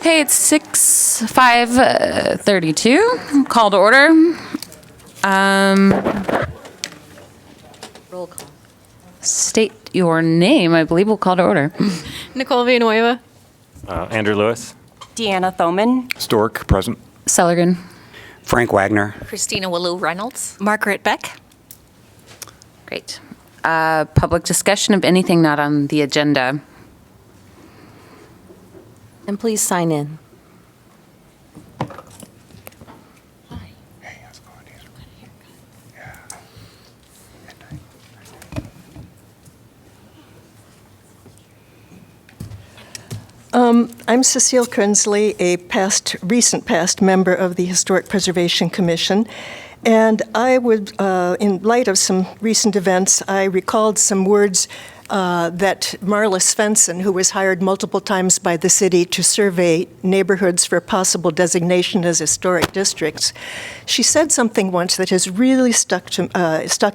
Okay, it's 5:32. Call to order. Roll call. State your name. I believe we'll call to order. Nicole Villanueva. Andrew Lewis. Deanna Thoman. Stork, present. Sellergan. Frank Wagner. Christina Willou Reynolds. Margaret Beck. Great. Public discussion of anything not on the agenda. And please sign in. Hey, how's it going? I'm Cecile Kernsley, a recent past member of the Historic Preservation Commission, and I would, in light of some recent events, I recalled some words that Marla Svensson, who was hired multiple times by the city to survey neighborhoods for possible designation as historic districts, she said something once that has really stuck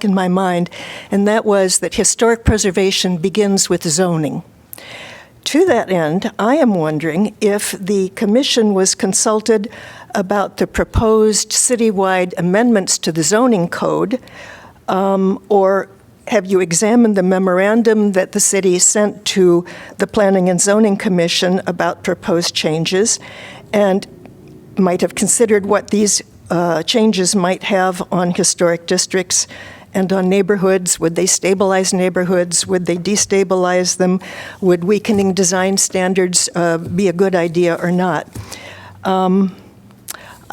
in my mind, and that was that historic preservation begins with zoning. To that end, I am wondering if the commission was consulted about the proposed citywide amendments to the zoning code, or have you examined the memorandum that the city sent to the Planning and Zoning Commission about proposed changes, and might have considered what these changes might have on historic districts and on neighborhoods? Would they stabilize neighborhoods? Would they destabilize them? Would weakening design standards be a good idea or not?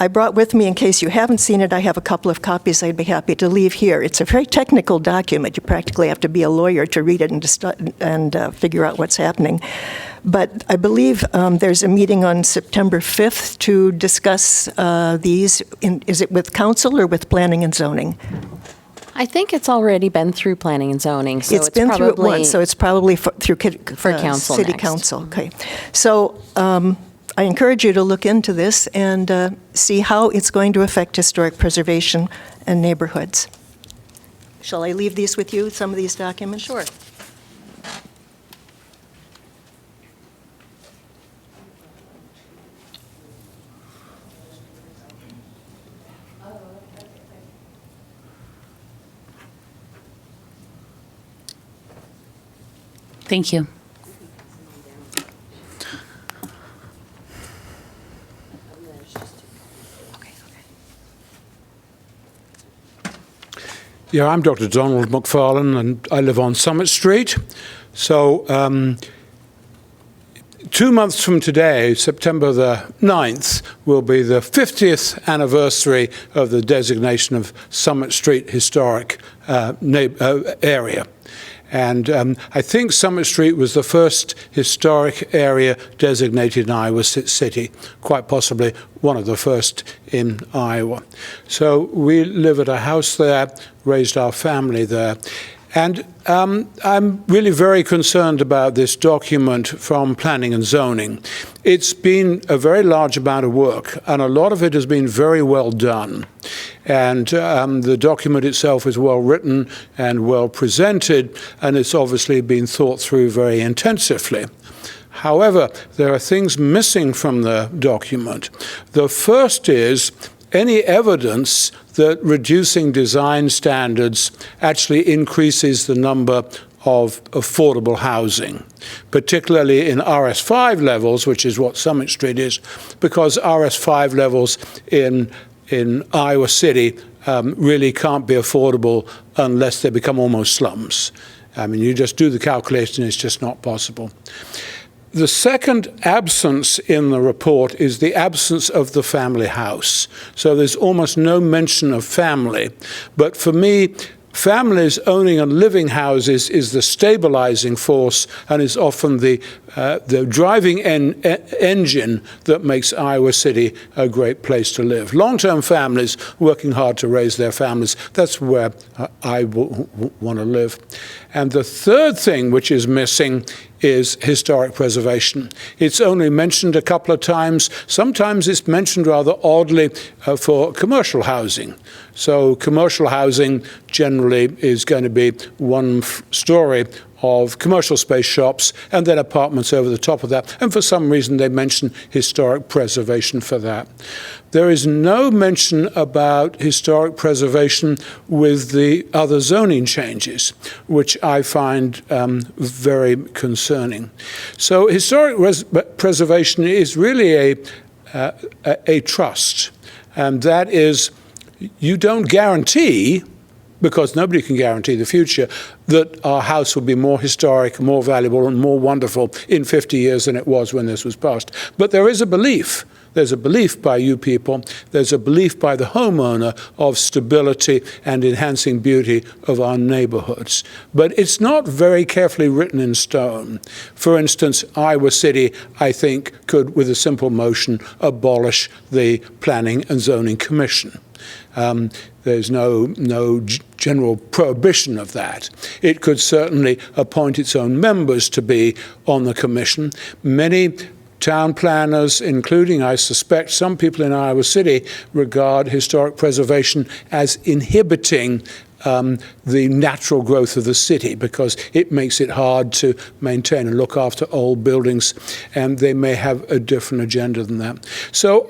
I brought with me, in case you haven't seen it, I have a couple of copies I'd be happy to leave here. It's a very technical document. You practically have to be a lawyer to read it and figure out what's happening. But I believe there's a meeting on September 5th to discuss these. Is it with council or with planning and zoning? I think it's already been through planning and zoning, so It's been through it once, so it's probably through council city next. council. Okay. So I encourage you to look into this and see how it's going to affect historic preservation and neighborhoods. Shall I leave these with you, some of these documents? Sure. Thank you. Yeah, I'm Dr. Donald McFarlane, and I live on Summit Street. So 2 months from today, September the 9th, will be the 50th anniversary of the designation of Summit Street Historic Area. And I think Summit Street was the first historic area designated in Iowa City, quite possibly one of the first in Iowa. So we live at a house there, raised our family there. And I'm really very concerned about this document from Planning and Zoning. It's been a very large amount of work, and a lot of it has been very well done. And the document itself is well written and well presented, and it's obviously been thought through very intensively. However, there are things missing from the document. The first is any evidence that reducing design standards actually increases the number of affordable housing, particularly in RS5 levels, which is what Summit Street is, because RS5 levels in Iowa City really can't be affordable unless they become almost slums. I mean, you just do the calculation, it's just not possible. The second absence in the report is the absence of the family house. So there's almost no mention of family. But for me, families owning and living houses is the stabilizing force and is often the driving engine that makes Iowa City a great place to live. Long-term families working hard to raise their families, that's where I want to live. And the third thing which is missing is historic preservation. It's only mentioned a couple of times. Sometimes it's mentioned rather oddly for commercial housing. So commercial housing generally is going to be one story of commercial space shops and then apartments over the top of that. And for some reason, they mention historic preservation for that. There is no mention about historic preservation with the other zoning changes, which I find very concerning. So historic preservation is really a trust, and that is, you don't guarantee, because nobody can guarantee the future, that our house will be more historic, more valuable, and more wonderful in 50 years than it was when this was passed. But there is a belief. There's a belief by you people, there's a belief by the homeowner of stability and enhancing beauty of our neighborhoods. But it's not very carefully written in stone. For instance, Iowa City, I think, could, with a simple motion, abolish the Planning and Zoning Commission. There's no general prohibition of that. It could certainly appoint its own members to be on the commission. Many town planners, including, I suspect, some people in Iowa City, regard historic preservation as inhibiting the natural growth of the city, because it makes it hard to maintain and look after old buildings, and they may have a different agenda than that. So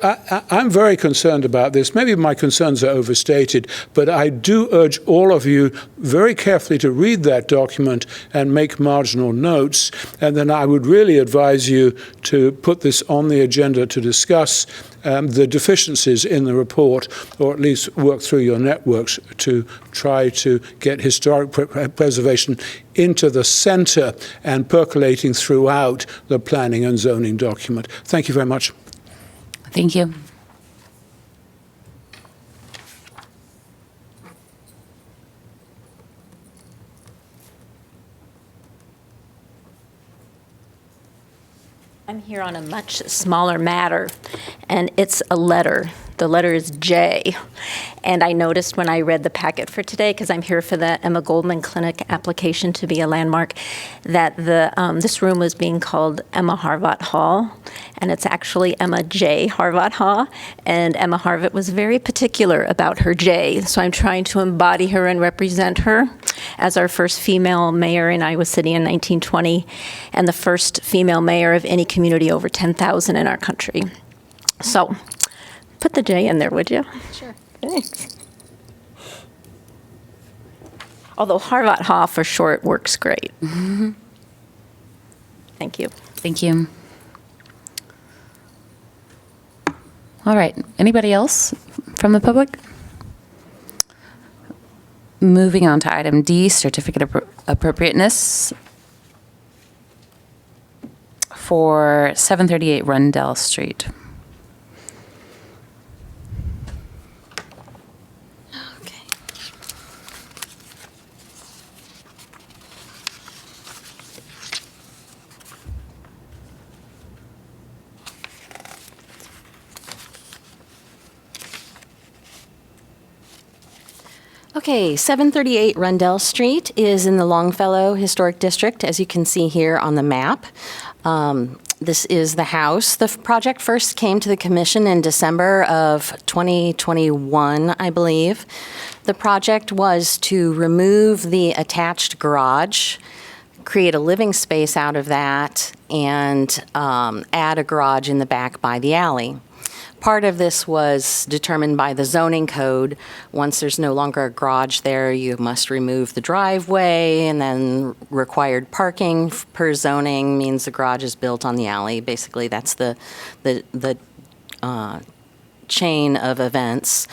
I'm very concerned about this. Maybe my concerns are overstated, but I do urge all of you very carefully to read that document and make marginal notes, and then I would really advise you to put this on the agenda to discuss the deficiencies in the report, or at least work through your networks to try to get historic preservation into the center and percolating throughout the planning and zoning document. Thank you very much. Thank you. I'm here on a much smaller matter, and it's a letter. The letter is J. And I noticed when I read the packet for today, because I'm here for the Emma Goldman Clinic application to be a landmark, that this room was being called Emma Harvat Hall, and it's actually Emma J. Harvat Hall. And Emma Harvat was very particular about her J, so I'm trying to embody her and represent her as our first female mayor in Iowa City in 1920, and the first female mayor of any community over 10,000 in our country. So put the J in there, would you? Sure. Thanks. Although Harvat Hall for short works great. Mm-hmm. Thank you. Thank you. All right. Anybody else from the public? Moving on to item D, certificate of appropriateness for 738 Rundell Street. Okay. Okay, 738 Rundell Street is in the Longfellow Historic District, as you can see here on the map. This is the house. The project first came to the commission in December of 2021, I believe. The project was to remove the attached garage, create a living space out of that, and add a garage in the back by the alley. Part of this was determined by the zoning code. Once there's no longer a garage there, you must remove the driveway, and then required parking per zoning means the garage is built on the alley. Basically, that's the chain of events.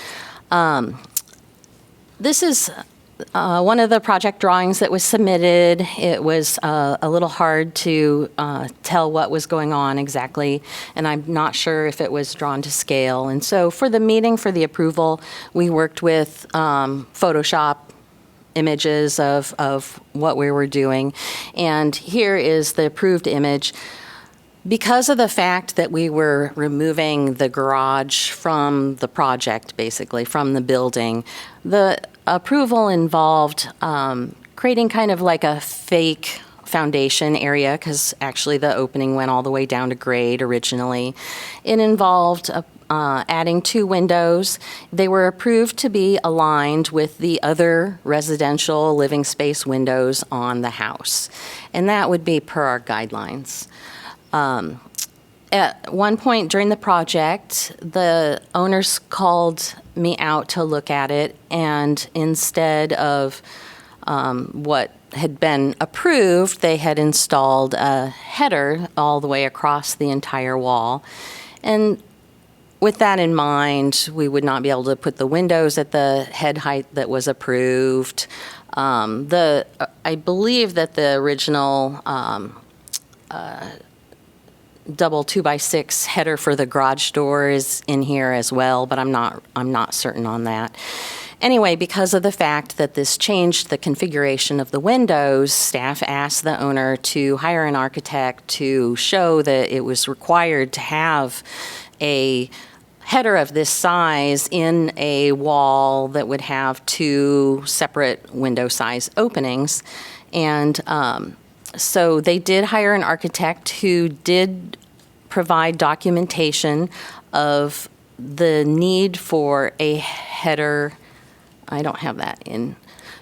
This is one of the project drawings that was submitted. It was a little hard to tell what was going on exactly, and I'm not sure if it was drawn to scale. And so for the meeting, for the approval, we worked with Photoshop images of what we were doing. And here is the approved image. Because of the fact that we were removing the garage from the project, basically, from the building, the approval involved creating kind of like a fake foundation area, because actually the opening went all the way down to grade originally. It involved adding 2 windows. They were approved to be aligned with the other residential living space windows on the house, and that would be per our guidelines. At one point during the project, the owners called me out to look at it, and instead of what had been approved, they had installed a header all the way across the entire wall. And with that in mind, we would not be able to put the windows at the head height that was approved. I believe that the original double 2x6 header for the garage door is in here as well, but I'm not certain on that. Anyway, because of the fact that this changed the configuration of the windows, staff asked the owner to hire an architect to show that it was required to have a header of this size in a wall that would have 2 separate window size openings. And so they did hire an architect who did provide documentation of the need for a header. I don't have that in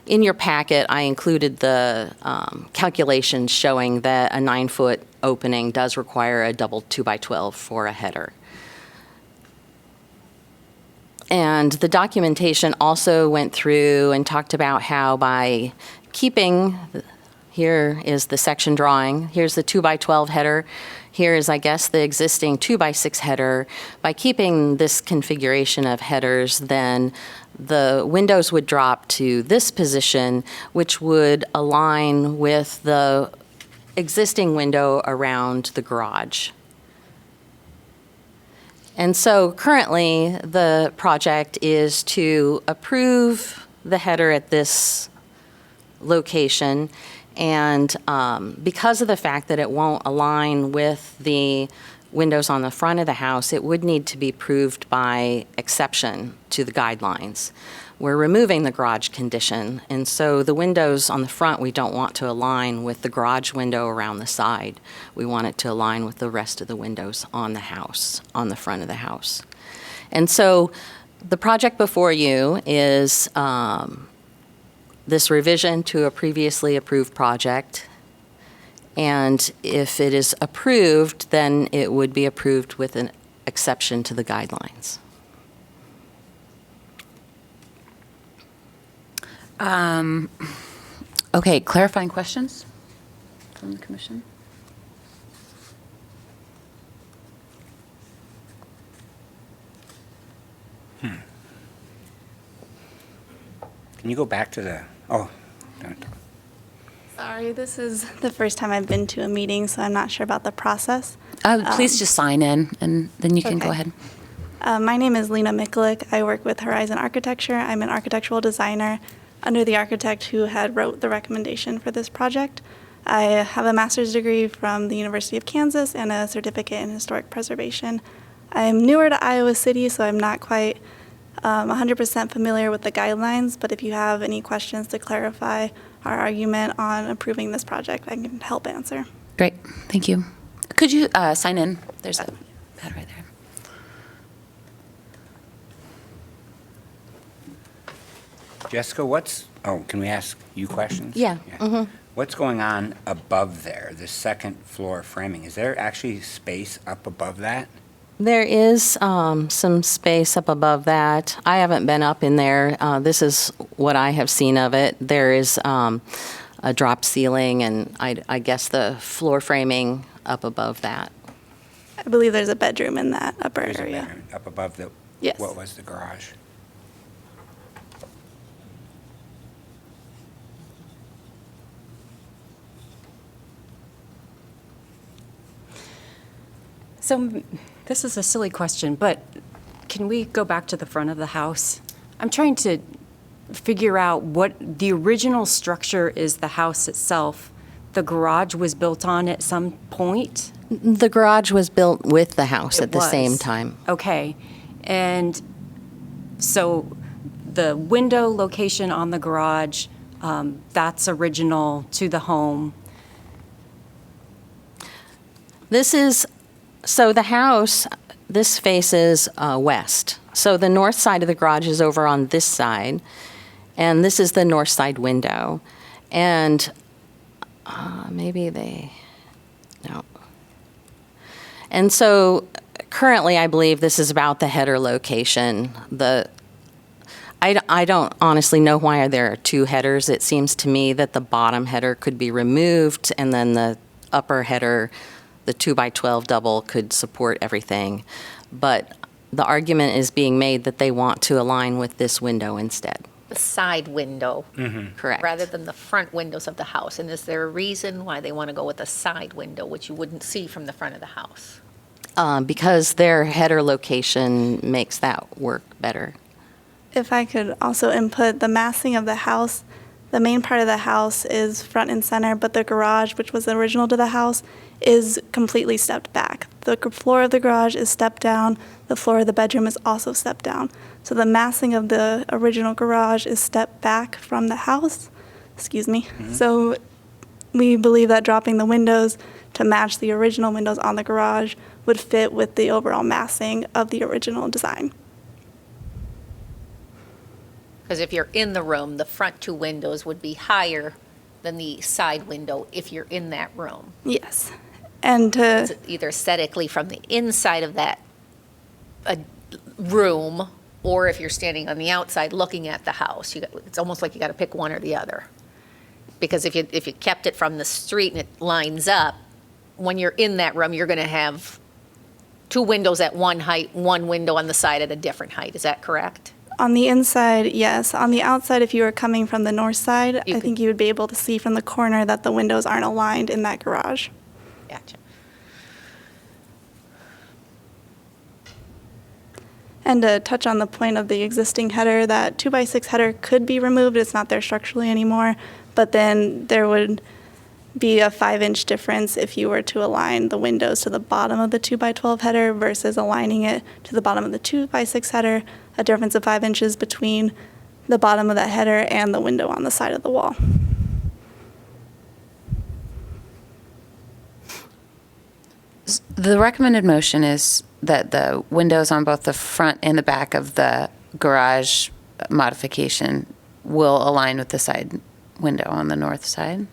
your packet. I included the calculations showing that a 9-foot opening does require a double 2x12 for a header. And the documentation also went through and talked about how by keeping, here is the section drawing, here's the 2x12 header, here is, I guess, the existing 2x6 header. By keeping this configuration of headers, then the windows would drop to this position, which would align with the existing window around the garage. And so currently, the project is to approve the header at this location, and because of the fact that it won't align with the windows on the front of the house, it would need to be approved by exception to the guidelines. We're removing the garage condition, and so the windows on the front we don't want to align with the garage window around the side. We want it to align with the rest of the windows on the house, on the front of the house. And so the project before you is this revision to a previously approved project. And if it is approved, then it would be approved with an exception to the guidelines. Okay, clarifying questions from the commission? Can you go back to the, oh, Sorry, this is the first time I've been to a meeting, so I'm not sure about the process. Please just sign in, and then you can go Okay. ahead. My name is Lena Mikulik. I work with Horizon Architecture. I'm an architectural designer under the architect who had wrote the recommendation for this project. I have a master's degree from the University of Kansas and a certificate in historic preservation. I'm newer to Iowa City, so I'm not quite 100% familiar with the guidelines, but if you have any questions to clarify our argument on approving this project, I can help answer. Great, thank you. Could you sign in? There's a pad right there. Jessica, can we ask you questions? Yeah. What's going on above there, the second floor framing? Is there actually space up above that? There is some space up above that. I haven't been up in there. This is what I have seen of it. There is a drop ceiling and I guess the floor framing up above that. I believe there's a bedroom in that upper There's a area. bedroom up above the, Yes. what was the garage? So this is a silly question, but can we go back to the front of the house? I'm trying to figure out what the original structure is, the house itself. The garage was built on at some point? The garage was built with the house It at the same was. time. Okay. And so the window location on the garage, that's original to the home. So the house, this faces west. So the north side of the garage is over on this side, and this is the north side window. And no. And so currently, I believe this is about the header location. I don't honestly know why there are two headers. It seems to me that the bottom header could be removed, and then the upper header, the 2x12 double, could support everything. But the argument is being made that they want to align with this window instead. The side window Correct. rather than the front windows of the house. And is there a reason why they want to go with a side window, which you wouldn't see from the front of the house? Because their header location makes that work better. If I could also input the massing of the house, the main part of the house is front and center, but the garage, which was original to the house, is completely stepped back. The floor of the garage is stepped down. The floor of the bedroom is also stepped down. So the massing of the original garage is stepped back from the house. Excuse me. So we believe that dropping the windows to match the original windows on the garage would fit with the overall massing of the original design. Because if you're in the room, the front two windows would be higher than the side window if you're in that room. Yes. And to It's either aesthetically from the inside of that room, or if you're standing on the outside looking at the house. It's almost like you got to pick one or the other. Because if you kept it from the street and it lines up, when you're in that room, you're going to have two windows at one height, one window on the side at a different height. Is that correct? on the inside, yes. On the outside, if you were coming from the north side, I think you would be able to see from the corner that the windows aren't aligned in that garage. Gotcha. And to touch on the point of the existing header, that 2x6 header could be removed. It's not there structurally anymore. But then there would be a 5-inch difference if you were to align the windows to the bottom of the 2x12 header versus aligning it to the bottom of the 2x6 header, a difference of 5 inches between the bottom of that header and the window on the side of the wall. The recommended motion is that the windows on both the front and the back of the garage modification will align with the side window on the north side.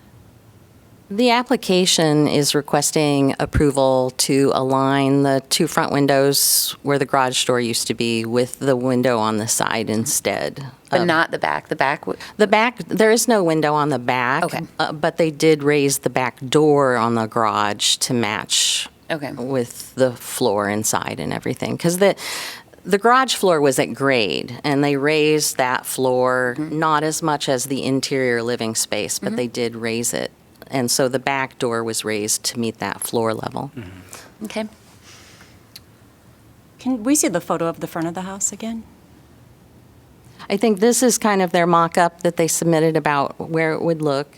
The application is requesting approval to align the two front windows where the garage door used to be with the window on the side instead. But not the back. The back. The back, there is no window on the back. Okay. But they did raise the back door on the garage to match Okay. with the floor inside and everything. Because the garage floor was at grade, and they raised that floor not as much as the interior living space, but they did raise it. And so the back door was raised to meet that floor level. Okay. Can we see the photo of the front of the house again? I think this is kind of their mock-up that they submitted about where it would look.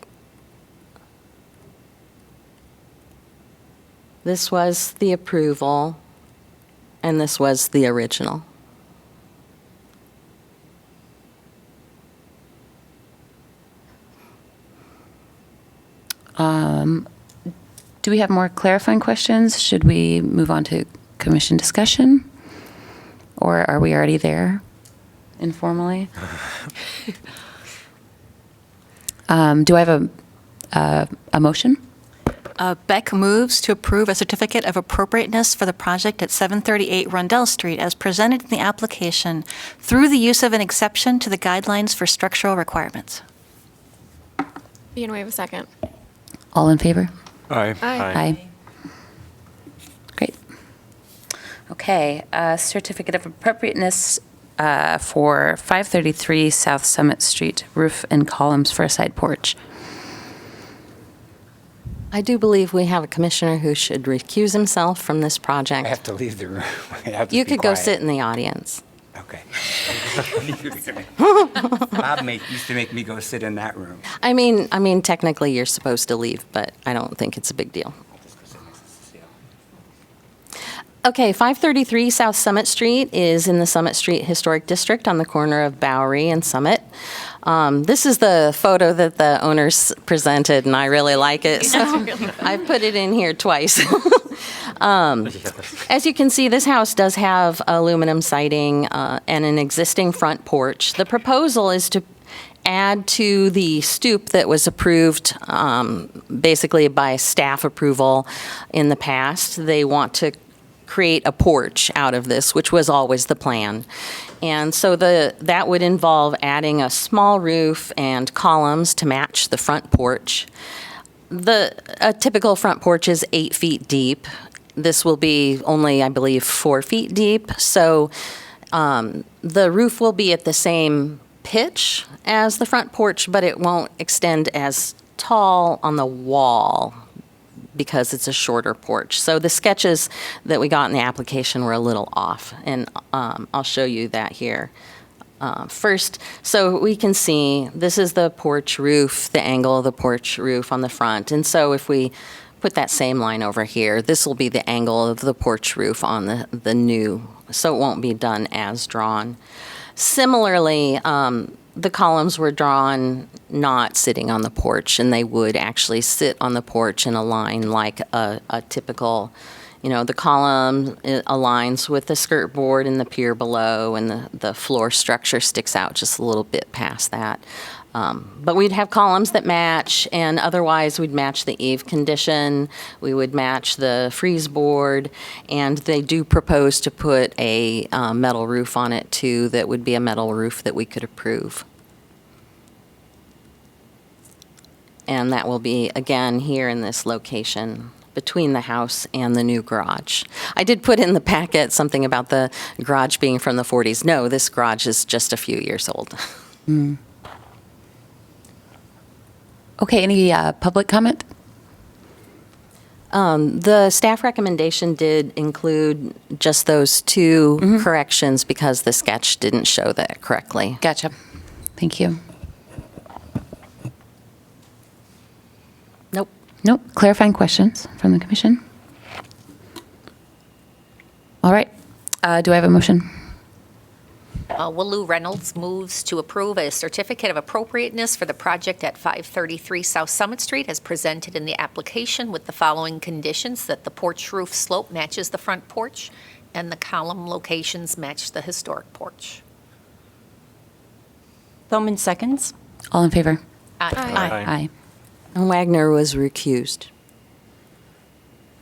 This was the approval, and this was the original. Do we have more clarifying questions? Should we move on to commission discussion? Or are we already there informally? Do I have a motion? Beck moves to approve a certificate of appropriateness for the project at 738 Rundell Street as presented in the application through the use of an exception to the guidelines for structural requirements. Ian, we have a second. All in favor? Aye. Aye. Great. Okay, certificate of appropriateness for 533 South Summit Street, roof and columns for a side porch. I do believe we have a commissioner who should recuse himself from this I project. have to leave the room. I have to You be could go quiet. sit in the audience. Okay. Bob used to make me go sit in that room. I mean, technically you're supposed to leave, but I don't think it's a big deal. I'll just go sit next to Cecile. Okay, 533 South Summit Street is in the Summit Street Historic District on the corner of Bowery and Summit. This is the photo that the owners presented, and I really like it, so I put it in here twice. As you can see, this house does have aluminum siding and an existing front porch. The proposal is to add to the stoop that was approved basically by staff approval in the past. They want to create a porch out of this, which was always the plan. And so that would involve adding a small roof and columns to match the front porch. A typical front porch is 8 feet deep. This will be only, I believe, 4 feet deep. So the roof will be at the same pitch as the front porch, but it won't extend as tall on the wall because it's a shorter porch. So the sketches that we got in the application were a little off, and I'll show you that here. First, so we can see this is the porch roof, the angle of the porch roof on the front. And so if we put that same line over here, this will be the angle of the porch roof on the new, so it won't be done as drawn. Similarly, the columns were drawn not sitting on the porch, and they would actually sit on the porch in a line like a typical, the column aligns with the skirt board and the pier below, and the floor structure sticks out just a little bit past that. But we'd have columns that match, and otherwise we'd match the eave condition, we would match the frieze board, and they do propose to put a metal roof on it too, that would be a metal roof that we could approve. And that will be, again, here in this location between the house and the new garage. I did put in the packet something about the garage being from the 40s. No, this garage is just a few years old. Okay, any public comment? The staff recommendation did include just those two corrections because the sketch didn't show that correctly. Gotcha. Thank you. Nope. Clarifying questions from the commission? All right. Do I have a motion? Wallou Reynolds moves to approve a certificate of appropriateness for the project at 533 South Summit Street as presented in the application with the following conditions: that the porch roof slope matches the front porch and the column locations match the historic porch. Thoman seconds. All in favor? Aye. Aye. And Wagner was recused.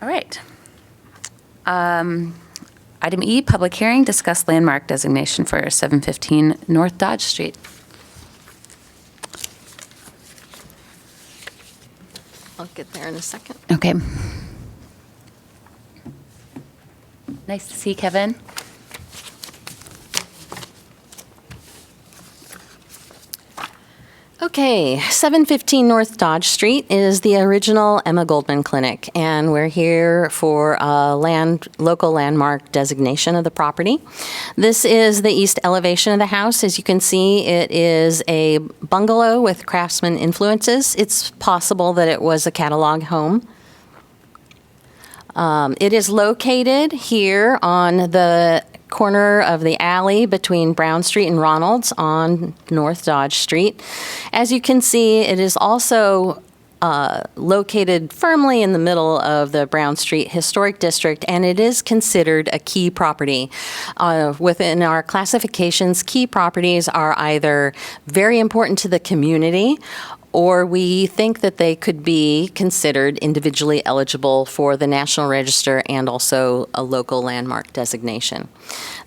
All right. Item E, public hearing, discuss landmark designation for 715 North Dodge Street. I'll get there in a second. Okay. Nice to see you, Kevin. Okay, 715 North Dodge Street is the original Emma Goldman Clinic, and we're here for a local landmark designation of the property. This is the east elevation of the house. As you can see, it is a bungalow with craftsman influences. It's possible that it was a catalog home. It is located here on the corner of the alley between Brown Street and Ronalds on North Dodge Street. As you can see, it is also located firmly in the middle of the Brown Street Historic District, and it is considered a key property. Within our classifications, key properties are either very important to the community, or we think that they could be considered individually eligible for the National Register and also a local landmark designation.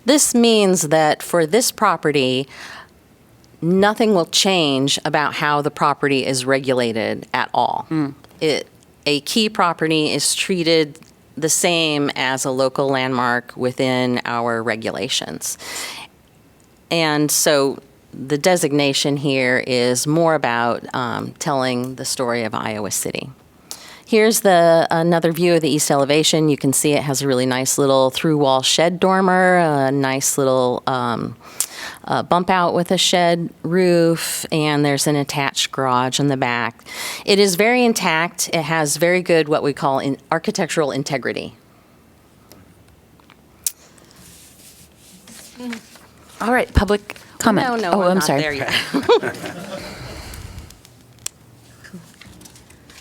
This means that for this property, nothing will change about how the property is regulated at all. A key property is treated the same as a local landmark within our regulations. And so the designation here is more about telling the story of Iowa City. Here's another view of the east elevation. You can see it has a really nice little through-wall shed dormer, a nice little bump out with a shed roof, and there's an attached garage in the back. It is very intact. It has very good what we call architectural integrity. All right, public comment. No, oh, I'm I'm not sorry. there yet.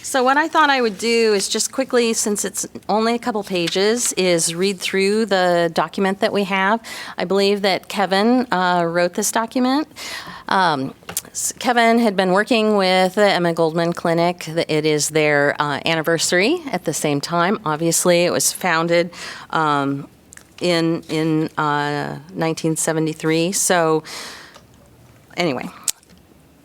So what I thought I would do is just quickly, since it's only a couple pages, is read through the document that we have. I believe that Kevin wrote this document. Kevin had been working with the Emma Goldman Clinic. It is their anniversary at the same time. Obviously, it was founded in 1973. So anyway.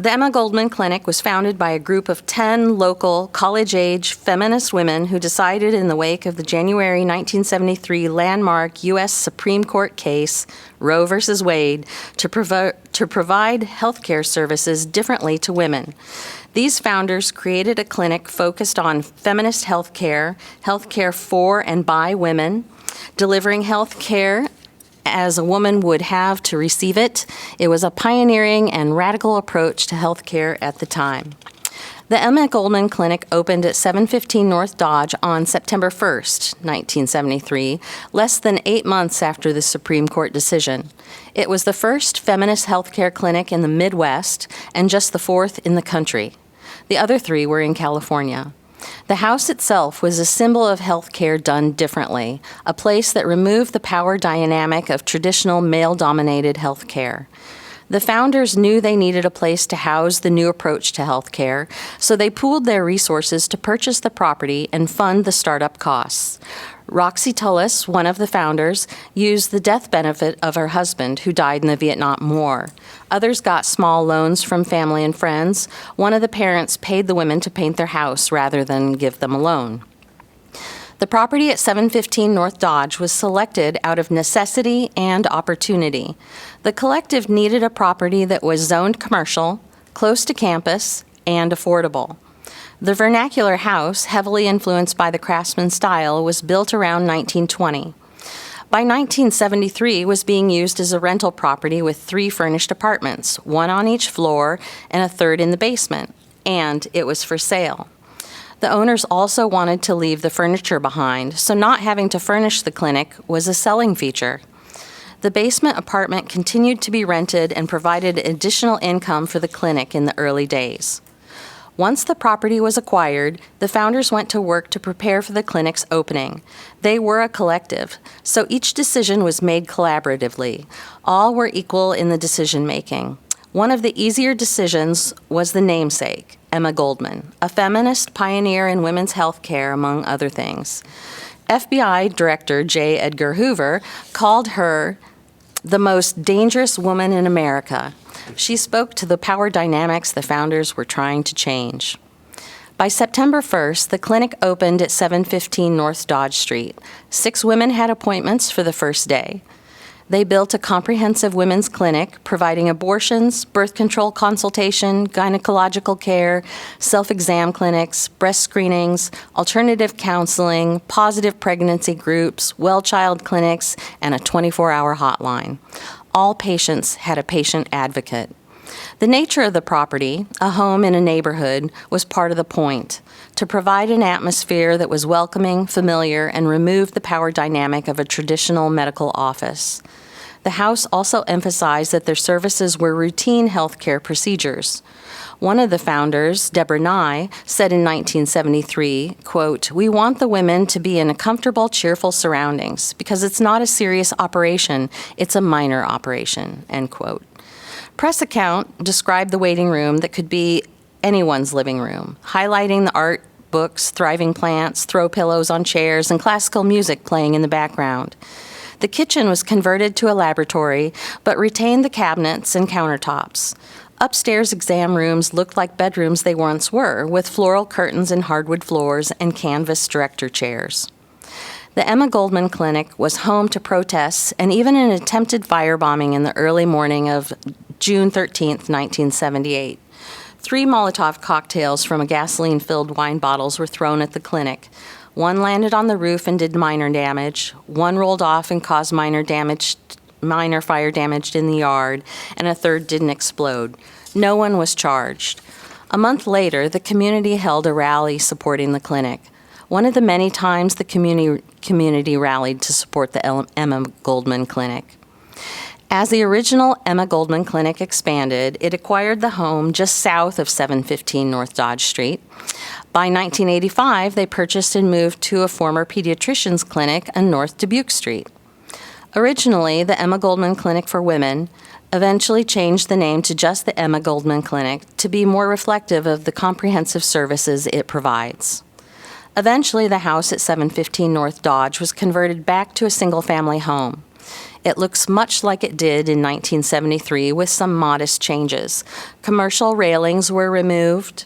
The Emma Goldman Clinic was founded by a group of 10 local, college-age feminist women who decided in the wake of the January 1973 landmark U.S. Supreme Court case, Roe v. Wade, to provide health care services differently to women. These founders created a clinic focused on feminist health care for and by women, delivering health care as a woman would have to receive it. It was a pioneering and radical approach to health care at the time. The Emma Goldman Clinic opened at 715 North Dodge on September 1st, 1973, less than 8 months after the Supreme Court decision. It was the first feminist health care clinic in the Midwest and just the fourth in the country. The other 3 were in California. The house itself was a symbol of health care done differently, a place that removed the power dynamic of traditional male-dominated health care. The founders knew they needed a place to house the new approach to health care, so they pooled their resources to purchase the property and fund the startup costs. Roxy Tullis, one of the founders, used the death benefit of her husband, who died in the Vietnam War. Others got small loans from family and friends. One of the parents paid the women to paint their house rather than give them a loan. The property at 715 North Dodge was selected out of necessity and opportunity. The collective needed a property that was zoned commercial, close to campus, and affordable. The vernacular house, heavily influenced by the Craftsman style, was built around 1920. By 1973, it was being used as a rental property with 3 furnished apartments, 1 on each floor and a 3rd in the basement, and it was for sale. The owners also wanted to leave the furniture behind, so not having to furnish the clinic was a selling feature. The basement apartment continued to be rented and provided additional income for the clinic in the early days. Once the property was acquired, the founders went to work to prepare for the clinic's opening. They were a collective, so each decision was made collaboratively. All were equal in the decision-making. One of the easier decisions was the namesake, Emma Goldman, a feminist pioneer in women's health care, among other things. FBI Director J. Edgar Hoover called her the most dangerous woman in America. She spoke to the power dynamics the founders were trying to change. By September 1st, the clinic opened at 715 North Dodge Street. 6 women had appointments for the first day. They built a comprehensive women's clinic, providing abortions, birth control consultation, gynecological care, self-exam clinics, breast screenings, alternative counseling, positive pregnancy groups, well child clinics, and a 24-hour hotline. All patients had a patient advocate. The nature of the property, a home in a neighborhood, was part of the point, to provide an atmosphere that was welcoming, familiar, and removed the power dynamic of a traditional medical office. The house also emphasized that their services were routine health care procedures. One of the founders, Deborah Nye, said in 1973, quote, "We want the women to be in a comfortable, cheerful surroundings because it's not a serious operation, it's a minor operation," end quote. Press account described the waiting room that could be anyone's living room, highlighting the art, books, thriving plants, throw pillows on chairs, and classical music playing in the background. The kitchen was converted to a laboratory, but retained the cabinets and countertops. Upstairs exam rooms looked like bedrooms they once were, with floral curtains and hardwood floors and canvas director chairs. The Emma Goldman Clinic was home to protests and even an attempted firebombing in the early morning of June 13, 1978. 3 Molotov cocktails from a gasoline-filled wine bottles were thrown at the clinic. 1 landed on the roof and did minor damage. 1 rolled off and caused minor fire damage in the yard, and a 3rd didn't explode. No one was charged. A month later, the community held a rally supporting the clinic. One of the many times the community rallied to support the Emma Goldman Clinic. As the original Emma Goldman Clinic expanded, it acquired the home just south of 715 North Dodge Street. By 1985, they purchased and moved to a former pediatrician's clinic on North Dubuque Street. Originally, the Emma Goldman Clinic for Women eventually changed the name to just the Emma Goldman Clinic to be more reflective of the comprehensive services it provides. Eventually, the house at 715 North Dodge was converted back to a single-family home. It looks much like it did in 1973 with some modest changes. Commercial railings were removed,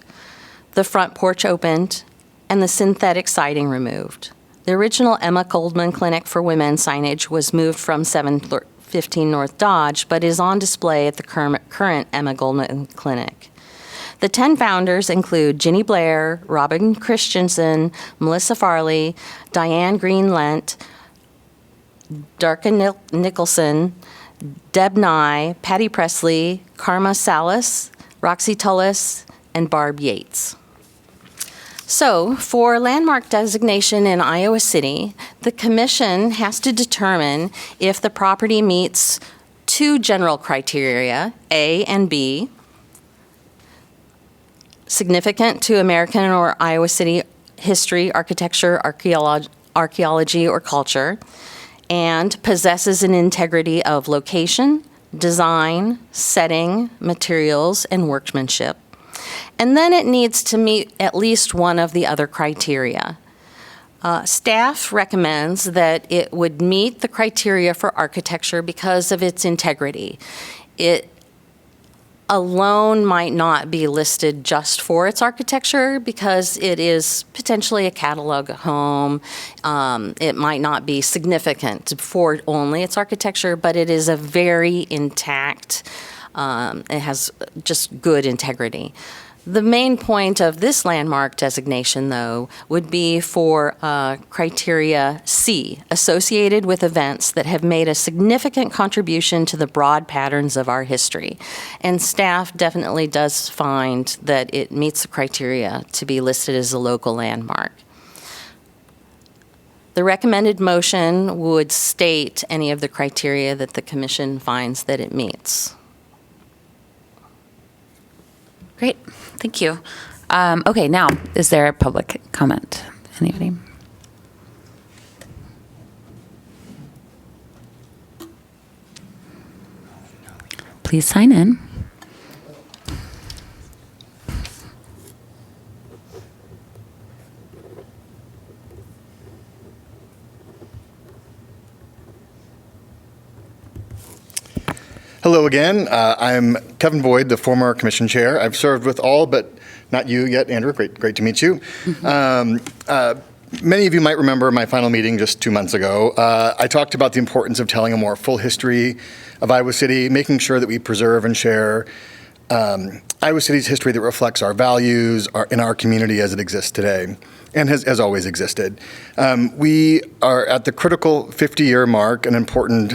the front porch opened, and the synthetic siding removed. The original Emma Goldman Clinic for Women signage was moved from 715 North Dodge, but is on display at the current Emma Goldman Clinic. The 10 founders include Ginny Blair, Robin Christensen, Melissa Farley, Diane Green-Lent, Darka Nicholson, Deb Nye, Patty Presley, Karma Salas, Roxy Tullis, and Barb Yates. So, for landmark designation in Iowa City, the commission has to determine if the property meets two general criteria, A and B, significant to American or Iowa City history, architecture, archaeology, or culture, and possesses an integrity of location, design, setting, materials, and workmanship. And then it needs to meet at least one of the other criteria. Staff recommends that it would meet the criteria for architecture because of its integrity. It alone might not be listed just for its architecture because it is potentially a catalog home. It might not be significant for only its architecture, but it is a very intact, it has just good integrity. The main point of this landmark designation, though, would be for criteria C, associated with events that have made a significant contribution to the broad patterns of our history. And staff definitely does find that it meets the criteria to be listed as a local landmark. The recommended motion would state any of the criteria that the commission finds that it meets. Great, thank you. Okay, now, is there a public comment? Anybody? Please sign in. Hello again. I'm Kevin Boyd, the former commission chair. I've served with all, but not you yet, Andrew. Great to meet you. Many of you might remember my final meeting just 2 months ago. I talked about the importance of telling a more full history of Iowa City, making sure that we preserve and share Iowa City's history that reflects our values in our community as it exists today and has always existed. We are at the critical 50-year mark, an important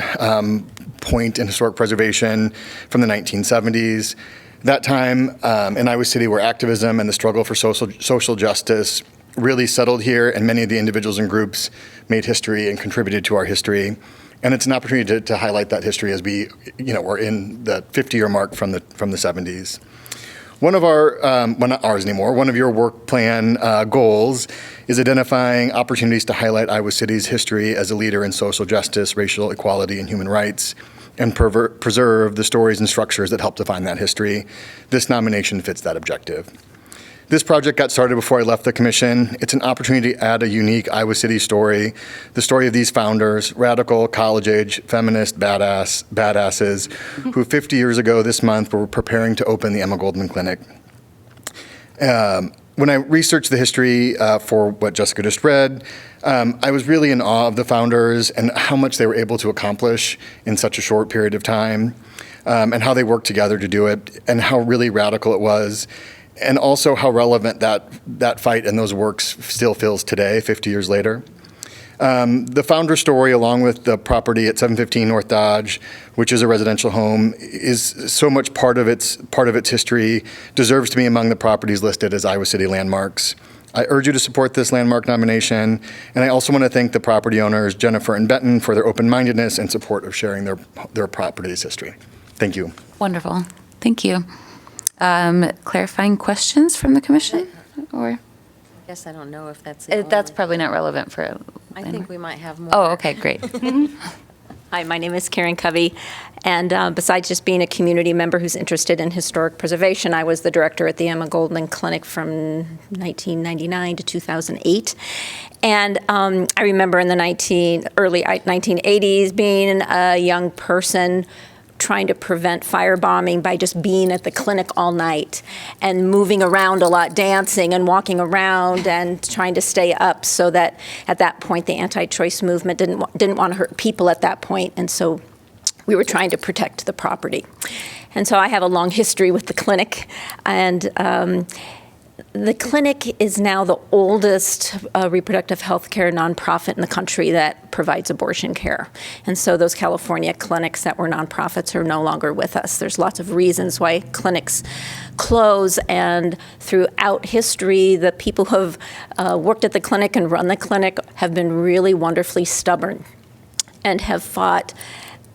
point in historic preservation from the 1970s. That time in Iowa City where activism and the struggle for social justice really settled here, and many of the individuals and groups made history and contributed to our history. And it's an opportunity to highlight that history as we're in the 50-year mark from the 70s. One of our, well, not ours anymore, one of your work plan goals is identifying opportunities to highlight Iowa City's history as a leader in social justice, racial equality, and human rights, and preserve the stories and structures that help define that history. This nomination fits that objective. This project got started before I left the commission. It's an opportunity to add a unique Iowa City story, the story of these founders, radical, college-age, feminist badasses, who 50 years ago this month were preparing to open the Emma Goldman Clinic. When I researched the history for what Jessica just read, I was really in awe of the founders and how much they were able to accomplish in such a short period of time, and how they worked together to do it, and how really radical it was. And also how relevant that fight and those works still feels today, 50 years later. The founder story, along with the property at 715 North Dodge, which is a residential home, is so much part of its history, deserves to be among the properties listed as Iowa City landmarks. I urge you to support this landmark nomination, and I also want to thank the property owners, Jennifer and Benton, for their open-mindedness and support of sharing their property's history. Thank you. Wonderful, thank you. Clarifying questions from the commission, or? Guess I don't know if that's. That's probably not relevant for. I think we might have more. Oh, okay, great. Hi, my name is Karen Covey, and besides just being a community member who's interested in historic preservation, I was the director at the Emma Goldman Clinic from 1999 to 2008. And I remember in the early 1980s being a young person trying to prevent firebombing by just being at the clinic all night and moving around a lot, dancing and walking around and trying to stay up, so that at that point the anti-choice movement didn't want to hurt people at that point, and so we were trying to protect the property. And so I have a long history with the clinic, and the clinic is now the oldest reproductive health care nonprofit in the country that provides abortion care. And so those California clinics that were nonprofits are no longer with us. There's lots of reasons why clinics close, and throughout history, the people who have worked at the clinic and run the clinic have been really wonderfully stubborn and have fought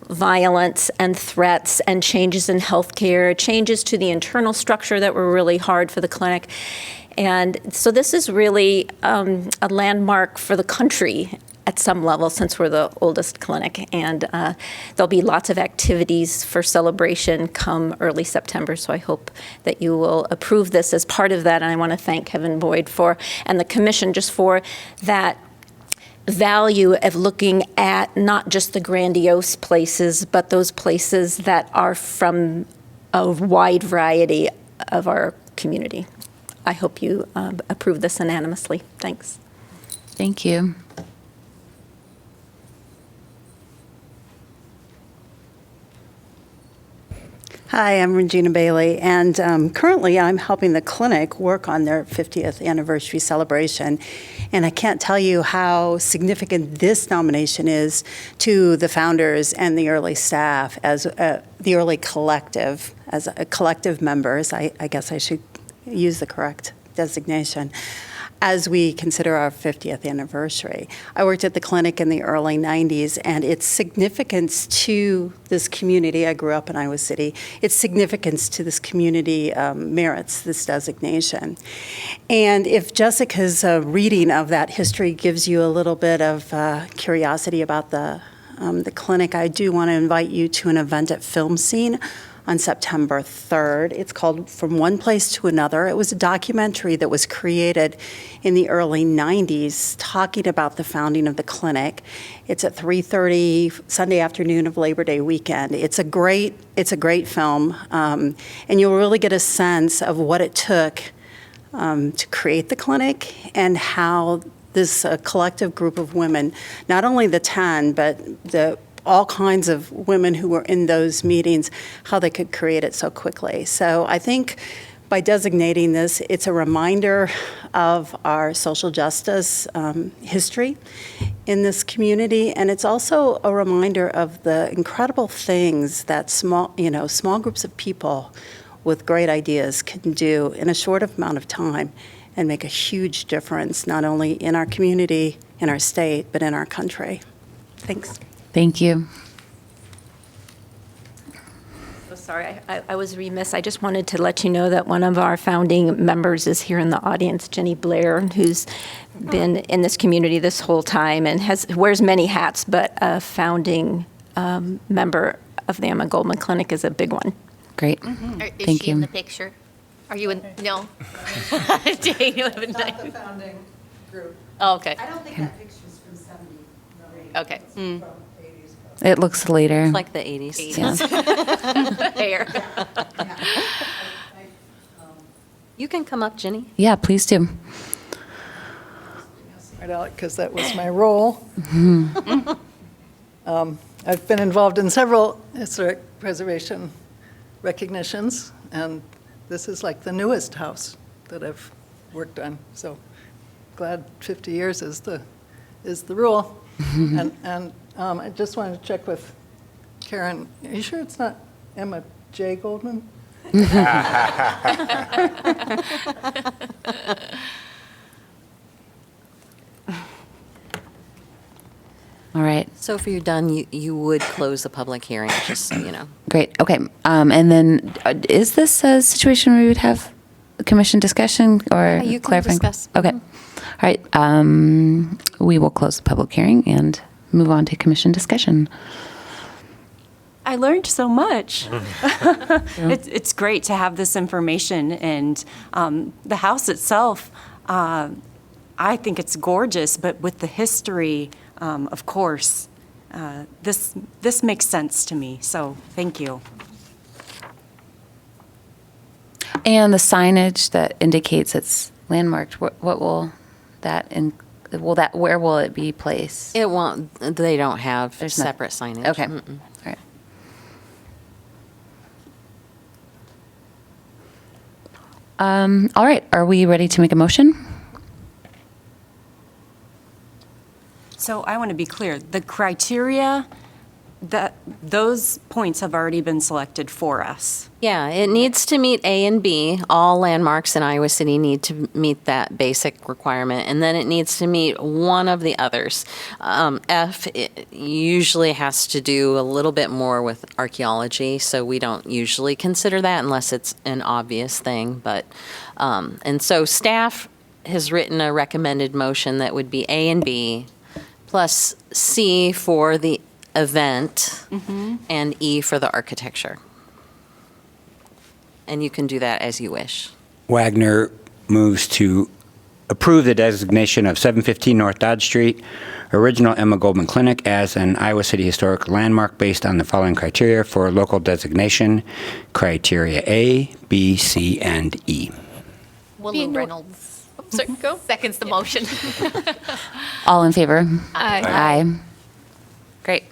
violence and threats and changes in healthcare, changes to the internal structure that were really hard for the clinic. And so this is really a landmark for the country at some level, since we're the oldest clinic. And there'll be lots of activities for celebration come early September. So I hope that you will approve this as part of that. And I want to thank Kevin Boyd and the commission just for that value of looking at not just the grandiose places, but those places that are from a wide variety of our community. I hope you approve this unanimously. Thanks. Thank you. Hi, I'm Regina Bailey, and currently I'm helping the clinic work on their 50th anniversary celebration. And I can't tell you how significant this nomination is to the founders and the early staff, as the early collective, as a collective members. I guess I should use the correct designation, as we consider our 50th anniversary. I worked at the clinic in the early 90s, and its significance to this community, I grew up in Iowa City, its significance to this community merits this designation. And if Jessica's reading of that history gives you a little bit of curiosity about the clinic, I do want to invite you to an event at Film Scene on September 3rd. It's called From One Place to Another. It was a documentary that was created in the early 90s talking about the founding of the clinic. It's at 3:30 Sunday afternoon of Labor Day weekend. It's a great film, and you'll really get a sense of what it took to create the clinic and how this collective group of women, not only the 10, but all kinds of women who were in those meetings, how they could create it so quickly. So I think by designating this, it's a reminder of our social justice history in this community, and it's also a reminder of the incredible things that small groups of people with great ideas can do in a short amount of time and make a huge difference, not only in our community, in our state, but in our country. Thanks. Thank you. So sorry, I was remiss. I just wanted to let you know that one of our founding members is here in the audience, Jenny Blair, who's been in this community this whole time and wears many hats, but a founding member of the Emma Goldman Clinic is a big one. Great. Is Thank she you. in the picture? Are you in? No. Jane, you have a Not the founding group. Oh, okay. I don't think that picture's from 70. Okay. From 80s. It looks later. It's like the 80s. Yeah. Hair. You can come up, Jenny. Yeah, please do. Right out, because that was my role. I've been involved in several historic preservation recognitions, and this is like the newest house that I've worked on. So glad 50 years is the rule. And I just wanted to check with Karen. Are you sure it's not Emma J. Goldman? All right. So if you're done, you would close the public hearing, just so you know. Great. Okay. And then is this a situation where we would have a commission discussion or You can clarifying? discuss. Okay. right, we will close the public hearing and move on to commission discussion. I learned so much. It's great to have this information, and the house itself, I think it's gorgeous, but with the history, of course, this makes sense to me, so thank you. And the signage that indicates it's landmarked, what will that, where will it be placed? It won't, they don't have There's no- separate signage. Okay. Mm-mm. All right. All right, are we ready to make a motion? So I want to be clear, the criteria, that those points have already been selected for us. Yeah, it needs to meet A and B. All landmarks in Iowa City need to meet that basic requirement, and then it needs to meet one of the others. F it usually has to do a little bit more with archaeology, so we don't usually consider that unless it's an obvious thing. But and so staff has written a recommended motion that would be A and B, plus C for the event, and E for the architecture. And you can do that as you wish. Wagner moves to approve the designation of 715 North Dodge Street, original Emma Goldman Clinic, as an Iowa City Historic Landmark based on the following criteria for local designation. Criteria A, B, C, and E. Willow Reynolds. Oh, sorry, go. Seconds the motion. All in favor? Aye. Aye. Great.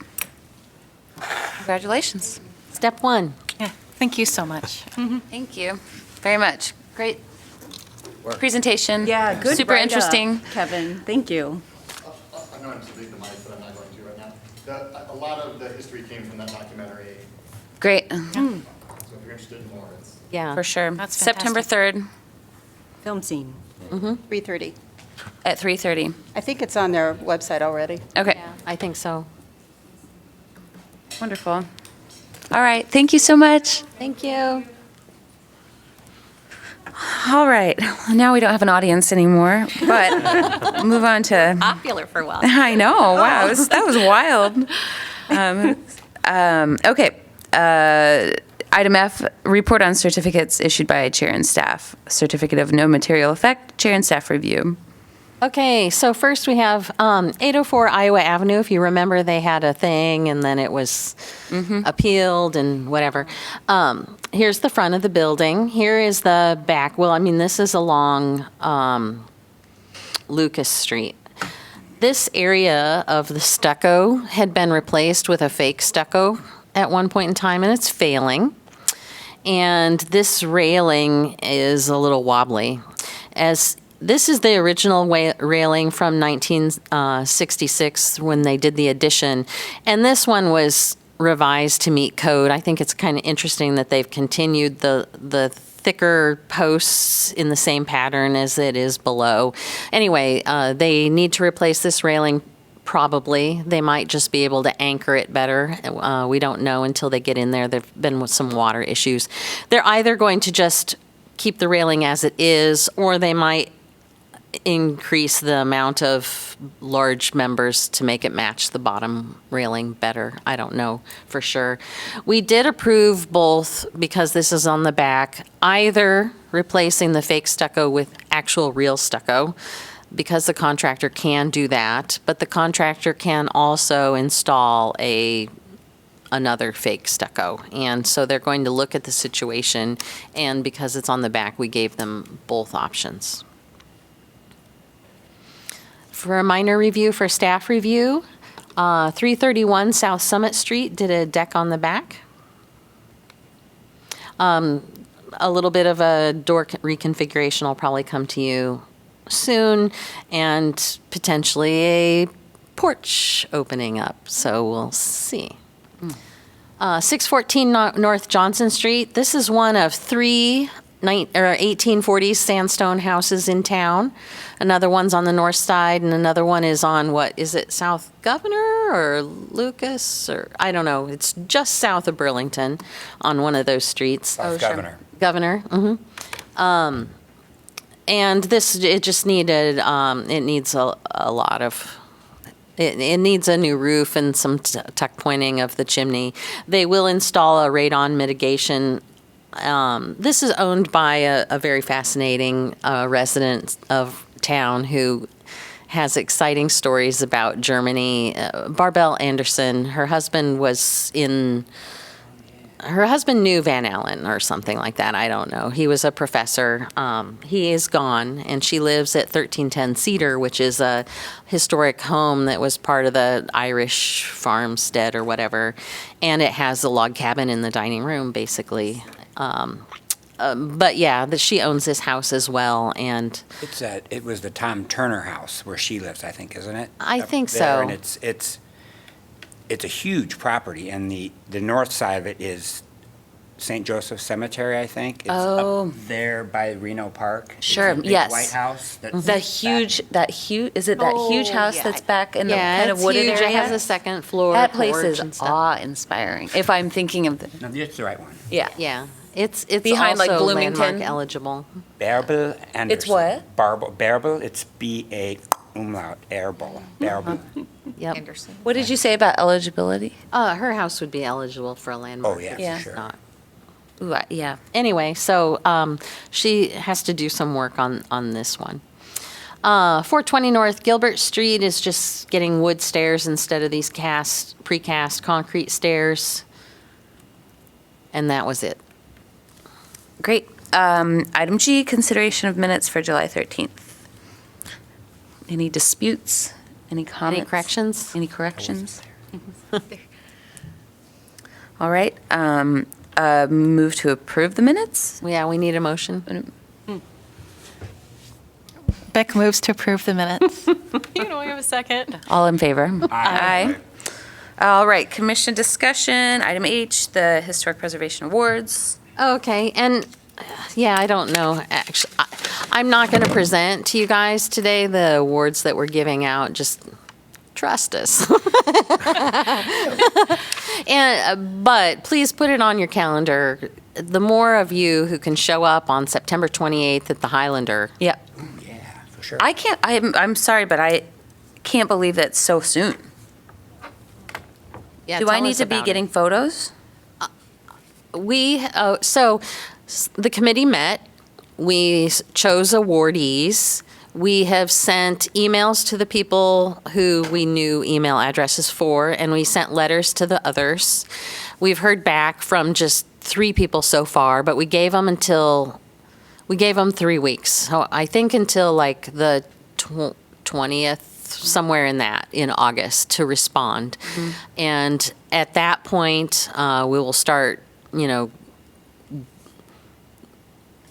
Congratulations. Step one. Yeah, thank you so much. Thank you very much. Great presentation. Yeah, good Super write-up, interesting. Kevin, thank you. I'm going to leave the mic, but I'm not going to right now. A lot of the history came from that documentary, Great, so if you're interested in more, it's... Yeah. for sure. That's September fantastic. 3rd Film scene. 3:30. at 3:30. I think it's on their website already. Okay, I think so. wonderful. All right, thank you so much. Thank you. All right, now we don't have an audience anymore, but move on to. Popular for a while. I know. Wow, that was wild. Okay. Item F, report on certificates issued by chair and staff. Certificate of no material effect, chair and staff review. Okay, so first we have 804 Iowa Avenue. If you remember, they had a thing and then it was appealed and whatever. Here's the front of the building. Here is the back. Well, I mean, this is along Lucas Street. This area of the stucco had been replaced with a fake stucco at one point in time, and it's failing. And this railing is a little wobbly. As this is the original railing from 1966 when they did the addition, and this one was revised to meet code. I think it's kind of interesting that they've continued the thicker posts in the same pattern as it is below. Anyway, they need to replace this railing. Probably. They might just be able to anchor it better. We don't know until they get in there. There have been some water issues. They're either going to just keep the railing as it is, or they might increase the amount of large members to make it match the bottom railing better. I don't know for sure. We did approve both because this is on the back, either replacing the fake stucco with actual real stucco, because the contractor can do that, but the contractor can also install another fake stucco. And so they're going to look at the situation, and because it's on the back, we gave them both options. For a minor review for staff review, 331 South Summit Street did a deck on the back. A little bit of a door reconfiguration will probably come to you soon, and potentially a porch opening up, so we'll see. 614 North Johnson Street. This is one of three 1840s sandstone houses in town. Another one's on the north side, and another one is on, what is it, South Governor or Lucas, or I don't know. It's just south of Burlington on one of those streets. South Governor. Governor. And this, it just needed, it needs a lot of, it needs a new roof and some tuck pointing of the chimney. They will install a radon mitigation. This is owned by a very fascinating resident of town who has exciting stories about Germany. Barbel Anderson, her husband knew Van Allen or something like that. I don't know. He was a professor. He is gone, and she lives at 1310 Cedar, which is a historic home that was part of the Irish farmstead or whatever. And it has a log cabin in the dining room, basically. But yeah, she owns this house as well, and It was the Tom Turner house where she lives, I think, isn't it? I Up think there, so. And it's a huge property, and the north side of it is St. Joseph Cemetery, I think. It's Oh. up there by Reno Park. It's Sure, a big yes. White House. That's The back- huge, is it that huge Oh, house yeah. that's back in the Yeah, kind of it's wooded huge. area? It has a second floor That place porch is and stuff. awe-inspiring, if I'm thinking of the, No, that's the right one. yeah. Yeah, it's Behind, like, also Bloomington? landmark eligible. Bärbel Anderson. It's what? Bärbel, it's B-A umlaut, Erbel. Bärbel. Yep. Anderson. What did you say about eligibility? Her house would be eligible for a landmark. Oh, yeah, Yeah. for sure. Not. Ooh, yeah. Anyway, so she has to do some work on this one. 420 North Gilbert Street is just getting wood stairs instead of these precast concrete stairs. And that was it. Great. Item G, consideration of minutes for July 13th. Any disputes? Any comments? corrections? Any corrections? All right. Move to approve the minutes? Yeah, we need a motion. Beck moves to approve the minutes. You know, we have a second. All in favor? Aye. All right, commission discussion, item H, the Historic Preservation Awards. Okay, and yeah, I don't know, actually. I'm not going to present to you guys today the awards that we're giving out, just trust us. But please put it on your calendar. The more of you who can show up on September 28th at the Highlander. Yep. Yeah, for sure. I'm sorry, but I can't believe that's so soon. Yeah, Do I tell need us to be about it. getting photos? The committee met, we chose awardees, we have sent emails to the people who we knew email addresses for, and we sent letters to the others. We've heard back from just 3 people so far, but we gave them 3 weeks. So I think until like the 20th, somewhere in August, to respond. And at that point, we will start,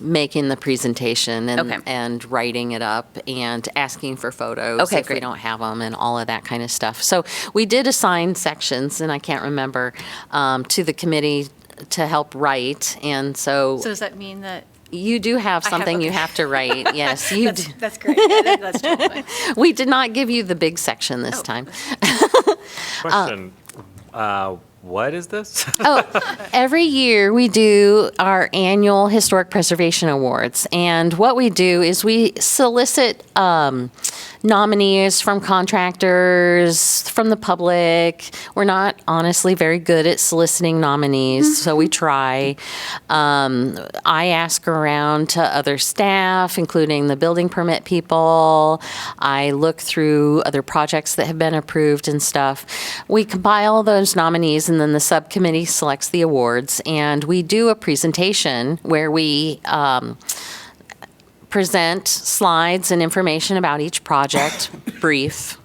making the presentation and, Okay. and writing it up and asking for photos Okay, if we great. don't have them and all of that kind of stuff. So we did assign sections, and I can't remember, to the committee to help write. And So does that mean that? you do have I have- something you okay. have to write. Yes, you do. That's great. That's totally fine. We did not give you the big section this time. Question, what is this? Every year we do our annual Historic Preservation Awards. And what we do is we solicit nominees from contractors, from the public. We're not honestly very good at soliciting nominees, so we try. I ask around to other staff, including the building permit people. I look through other projects that have been approved and stuff. We compile those nominees, and then the subcommittee selects the awards. And we do a presentation where we present slides and information about each project, brief,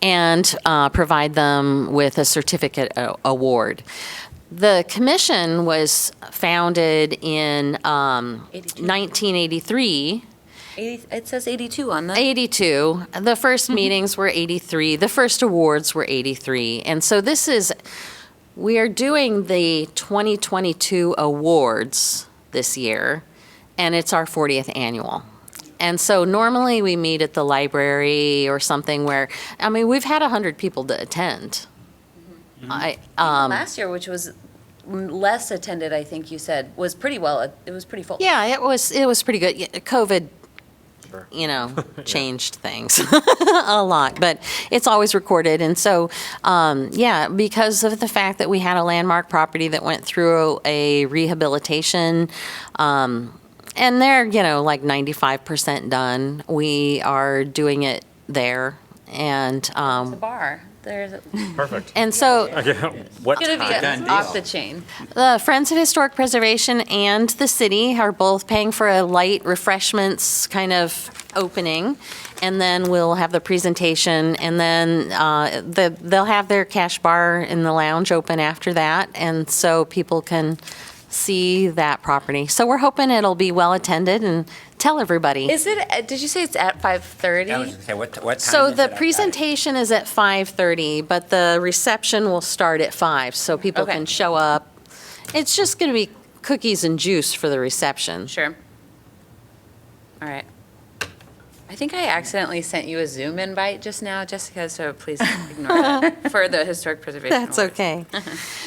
and provide them with a certificate award. The commission was founded in 1983. It says 82 on the. 82. The first meetings were 83. The first awards were 83. And so we are doing the 2022 awards this year, and it's our 40th annual. And so normally we meet at the library or something where, we've had 100 people to attend. Last year, which was less attended, I think you said, was pretty well, it was pretty full. Yeah, it was pretty good. COVID Sure. changed things a lot, but it's always recorded. And so, yeah, because of the fact that we had a landmark property that went through a rehabilitation, and they're, like 95% done, we are doing it there. And, The bar. There's Perfect. and so What gonna be time? off the chain. the Friends of Historic Preservation and the city are both paying for a light refreshments kind of opening. And then we'll have the presentation, and then they'll have their cash bar in the lounge open after that. And so people can see that property. So we're hoping it'll be well attended, and tell everybody. Is it, did you say it's at 5:30? I was gonna say, what time So is the it outside? presentation is at 5:30, but the reception will start at 5, so people Okay. can show up. It's just going to be cookies and juice for the reception. Sure. All right. I think I accidentally sent you a Zoom invite just now, Jessica, so please ignore that for the Historic Preservation That's Awards. okay.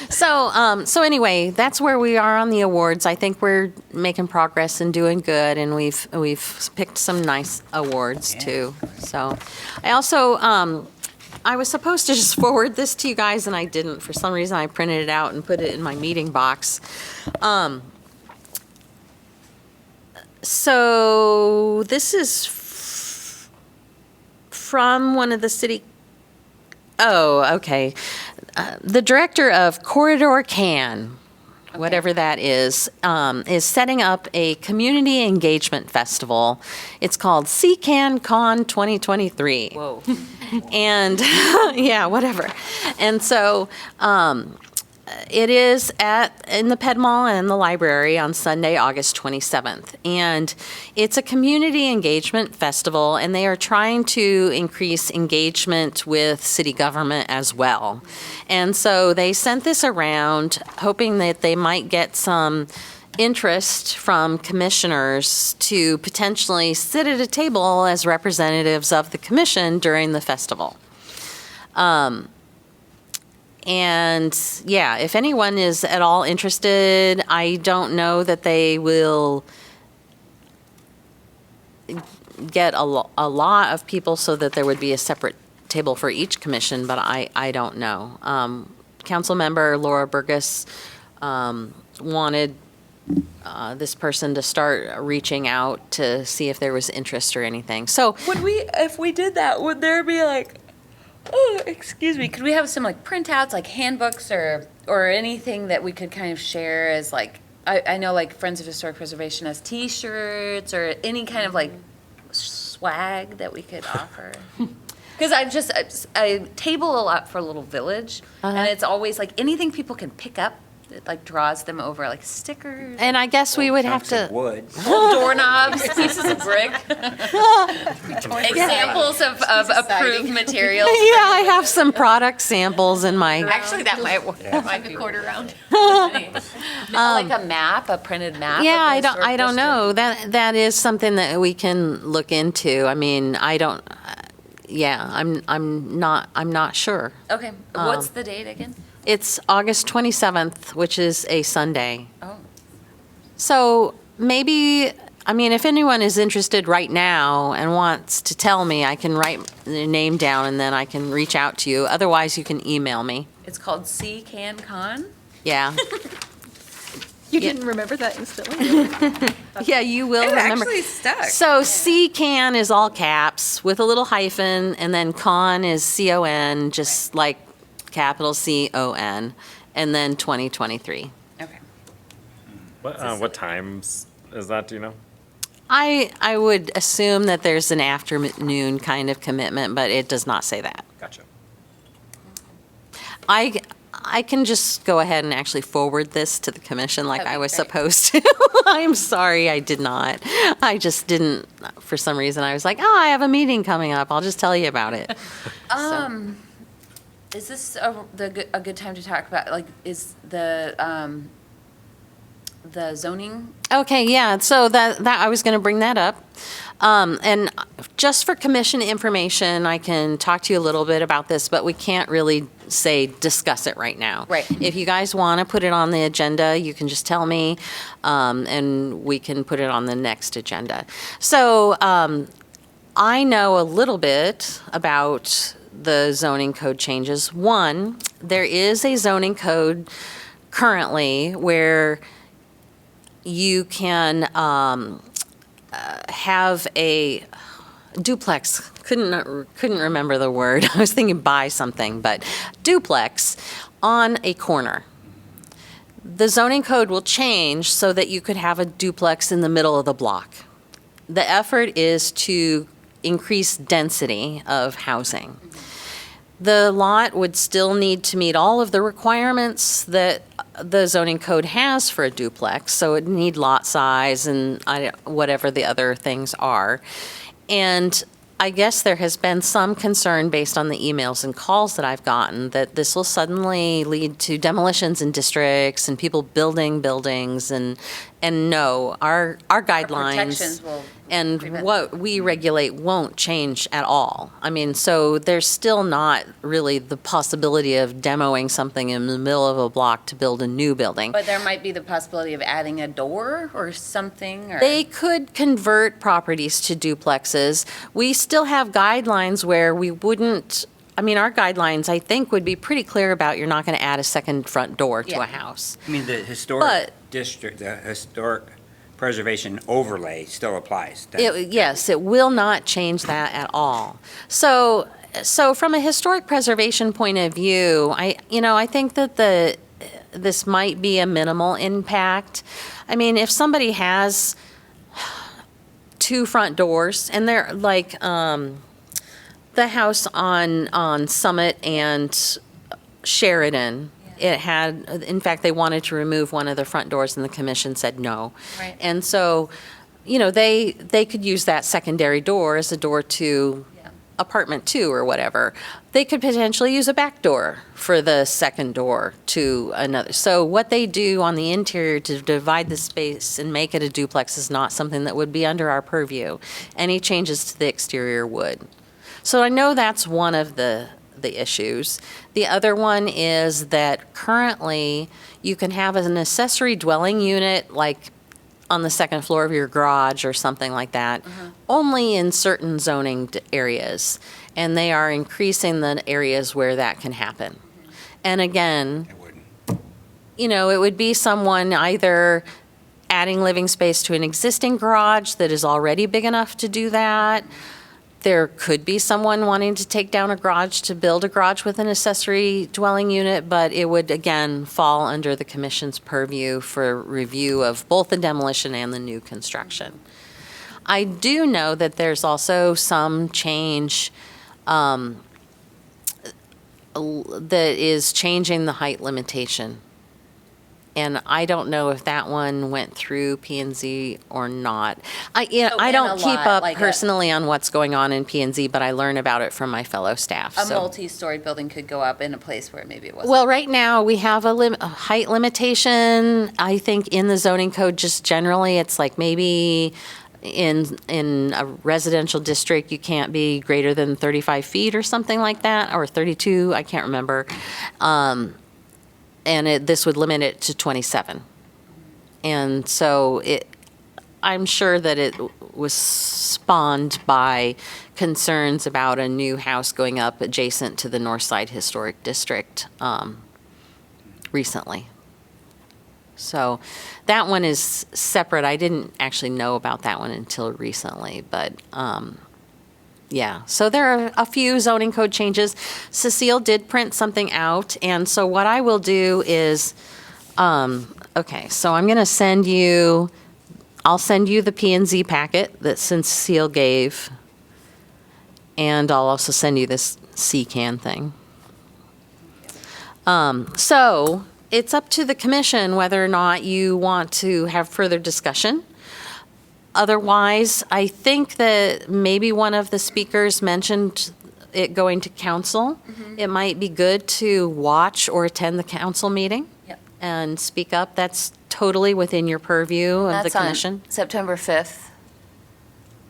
So anyway, that's where we are on the awards. I think we're making progress and doing good, and we've picked some nice awards too. So I also, I was supposed to just forward this to you guys, and I didn't. For some reason, I printed it out and put it in my meeting box. So this is from one of the city. Oh, okay. The director of Corridor Can, whatever that is setting up a community engagement festival. It's called CCAN Con 2023. Whoa. And yeah, whatever. And so it is in the Ped Mall and the library on Sunday, August 27th. And it's a community engagement festival, and they are trying to increase engagement with city government as well. And so they sent this around hoping that they might get some interest from commissioners to potentially sit at a table as representatives of the commission during the festival. And yeah, if anyone is at all interested, I don't know that they will get a lot of people so that there would be a separate table for each commission, but I don't know. Councilmember Laura Burgess wanted this person to start reaching out to see if there was interest or anything. So If we did that, would there be like, oh, excuse me, could we have some like printouts, like handbooks or anything that we could kind of share as like, I know like Friends of Historic Preservation has T-shirts or any kind of like swag that we could offer? Because I table a lot for Little Village, and it's always like anything people can pick up that like draws them over, like stickers, and I guess we would have Chunks of to. wood. old doorknobs, pieces of brick, examples of approved materials. Yeah, I have some product samples in my. Actually, that might work. That might be quarter round. Like a map, a printed map. Yeah, of the I don't historic know. That is something that we can look into. I mean, I don't. Yeah, I'm not sure. district. Okay, what's the date again? It's August 27th, which is a Sunday. Oh. So maybe, I mean, if anyone is interested right now and wants to tell me, I can write the name down and then I can reach out to you. Otherwise, you can email me. It's called CCAN Con. Yeah. You Yeah. can remember that instantly. Yeah, you will It remember. actually stuck. So CCAN is all caps with a little hyphen, and then con is CON, just like capital CON, and then 2023. Okay. What times is that, do you know? I would assume that there's an afternoon kind of commitment, but it does not say that. Gotcha. I can just go ahead and actually forward this to the commission like That'd I be was great. supposed to. I'm sorry, I did not. I just didn't, for some reason, I was like, oh, I have a meeting coming up. I'll just tell you about it. Is this a good time to talk about, like, is the the zoning. Okay, yeah, so that I was going to bring that up. And just for commission information, I can talk to you a little bit about this, but we can't really say discuss it right now. Right. If you guys want to put it on the agenda, you can just tell me, and we can put it on the next agenda. So I know a little bit about the zoning code changes. One, there is a zoning code currently where you can have a duplex. Couldn't remember the word. I was thinking buy something, but duplex on a corner. The zoning code will change so that you could have a duplex in the middle of the block. The effort is to increase density of housing. The lot would still need to meet all of the requirements that the zoning code has for a duplex, so it need lot size and whatever the other things are. And I guess there has been some concern based on the emails and calls that I've gotten that this will suddenly lead to demolitions in districts and people building buildings, and no, our guidelines protections will and prevent what we regulate won't change at all. I mean, so there's still not really the possibility of demoing something in the middle of a block to build a new building. But there might be the possibility of adding a door or something, or? They could convert properties to duplexes. We still have guidelines where we wouldn't, I mean, our guidelines, I think, would be pretty clear about you're not going to add a second front door to Yeah. a house. I mean, the historic But- district, the historic preservation overlay still applies. Yes, it will not change that at all. So from a historic preservation point of view, I think that this might be a minimal impact. I mean, if somebody has two front doors and they're like the house on Summit and Sheridan. It had, in fact, they wanted to remove one of the front doors and the commission said no. Right. And so, they could use that secondary door as a door to apartment 2 or whatever. They could potentially use a back door for the second door to another. So what they do on the interior to divide the space and make it a duplex is not something that would be under our purview. Any changes to the exterior would. So I know that's one of the issues. The other one is that currently you can have an accessory dwelling unit like on the second floor of your garage or something like that, only in certain zoning areas. And they are increasing the areas where that can happen. And again, it would be someone either adding living space to an existing garage that is already big enough to do that. There could be someone wanting to take down a garage to build a garage with an accessory dwelling unit, but it would, again, fall under the commission's purview for review of both the demolition and the new construction. I do know that there's also some change that is changing the height limitation. And I don't know if that one went through P&Z or not. I in don't a keep lot, up like personally on what's going on in P&Z, but I learn about it from my fellow staff. A so. multi-story building could go up in a place where maybe it wasn't. Well, right now, we have a height limitation. I think in the zoning code, just generally, it's like maybe in a residential district, you can't be greater than 35 feet or something like that, or 32, I can't remember. And this would limit it to 27. And so I'm sure that it was spawned by concerns about a new house going up adjacent to the Northside Historic District recently. So that one is separate. I didn't actually know about that one until recently, but yeah, so there are a few zoning code changes. Cecile did print something out, and so what I will do is, okay, so I'm going to send you, I'll send you the P&Z packet that Cecile gave, and I'll also send you this CCAN thing. So it's up to the commission whether or not you want to have further discussion. Otherwise, I think that maybe one of the speakers mentioned it going to council. It might be good to watch or attend the council meeting and speak up. That's totally within your purview of the That's on commission. September 5th.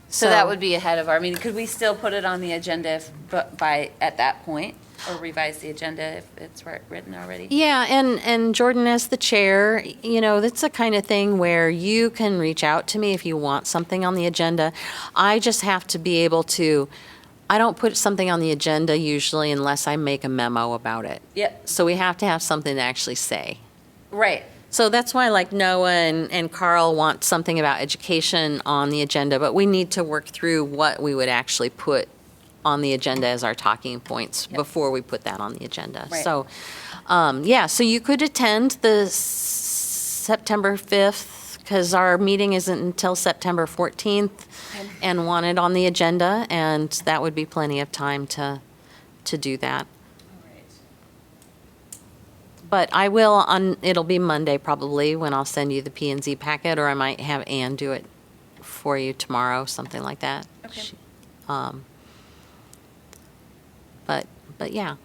So that would be ahead of our meeting. Could we still put it on the agenda at that point? Or revise the agenda if it's written already? Yeah, and Jordan, as the chair, that's the kind of thing where you can reach out to me if you want something on the agenda. I just have to be able to, I don't put something on the agenda usually unless I make a memo about it. Yep. So we have to have something to actually say. Right. So that's why like Noah and Carl want something about education on the agenda, but we need to work through what we would actually put on the agenda as our talking points before we put that on the agenda. Right. So, so you could attend the September 5th, because our meeting isn't until September 14th, and want it on the agenda, and that would be plenty of time to do that. But I will, it'll be Monday probably when I'll send you the P and Z packet, or I might have Ann do it for you tomorrow, something like that. Okay. But yeah.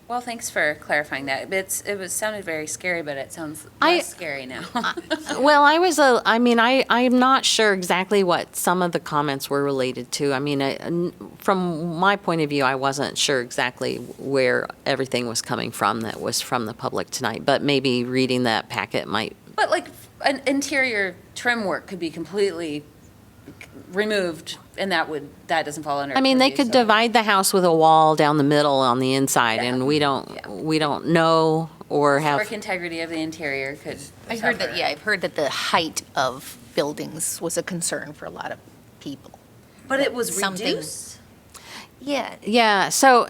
Well, thanks for clarifying that. It sounded very scary, but it sounds I- less scary now. Well, I'm not sure exactly what some of the comments were related to. I mean, from my point of view, I wasn't sure exactly where everything was coming from that was from the public tonight, but maybe reading that packet might. But like an interior trim work could be completely removed, and that doesn't fall under. I mean, they purview, could so- divide the house with a wall down the middle on the inside, and we don't know or have. Historic integrity of the interior could. I heard that, suffer. I've heard that the height of buildings was a concern for a lot of people. But it was Something- reduced. Yeah. Yeah, so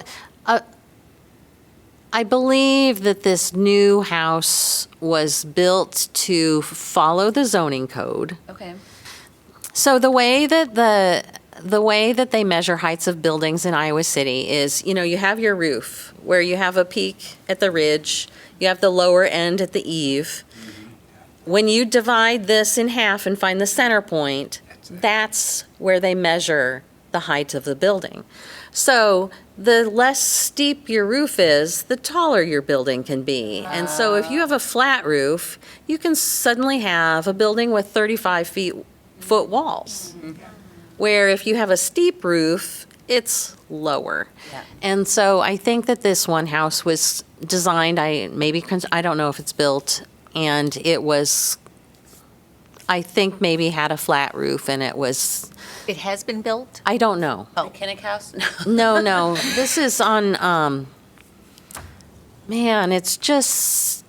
I believe that this new house was built to follow the zoning code. Okay. So the way that they measure heights of buildings in Iowa City is, you have your roof where you have a peak at the ridge, you have the lower end at the eave. When you divide this in half and find the center point, that's where they measure the height of the building. So the less steep your roof is, the taller your building can be. And so if you have a flat roof, you can suddenly have a building with 35-foot walls. Where if you have a steep roof, it's lower. Yeah. And so I think that this one house was designed, I don't know if it's built, and it was, I think maybe had a flat roof, and it was, It has been built? I don't know. The Kinnick House? No, this is on, man, it's just,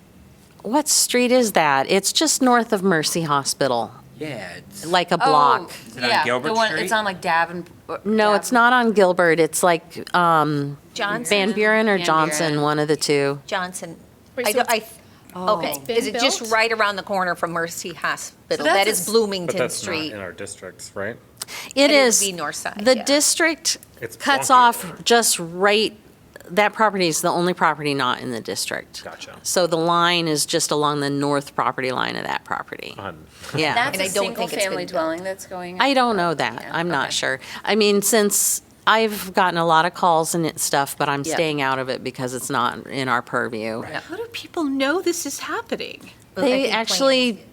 what street is that? It's just north of Mercy Hospital, Yeah, it's. like a block. Is it on Gilbert the one, Street? It's on like Davenport. No, it's not on Gilbert, it's like Van Johnson? Buren or Van Johnson, Buren. one of the two. Johnson. Wait, I so don't- it's Okay, been is it just built? right around the corner from Mercy Hospital? that's That a is s- But Bloomington that's not Street. in our districts, right? It And it would is. be north side, The yeah. district It's cuts wonky. off just right, that property is the only property not in the district. Gotcha. So the line is just along the north property line of that property. Yeah. That's And I a don't think it's been single-family built. dwelling that's going. I don't know that. Yeah, I'm not okay. sure. I mean, since I've gotten a lot of calls and stuff, but I'm Yeah. staying out of it because it's not in our purview. How do people know this is happening? I They think actually,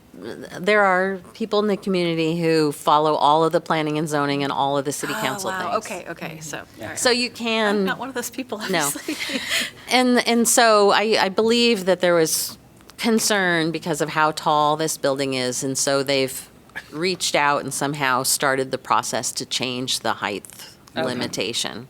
there are people in the community who follow all of the planning and zoning and all of the city council Oh, wow. things. Okay, so. all right. So you I'm can. not one of those people, No. obviously. And so I believe that there was concern because of how tall this building is, and so they've reached out and somehow started the process to change the height limitation.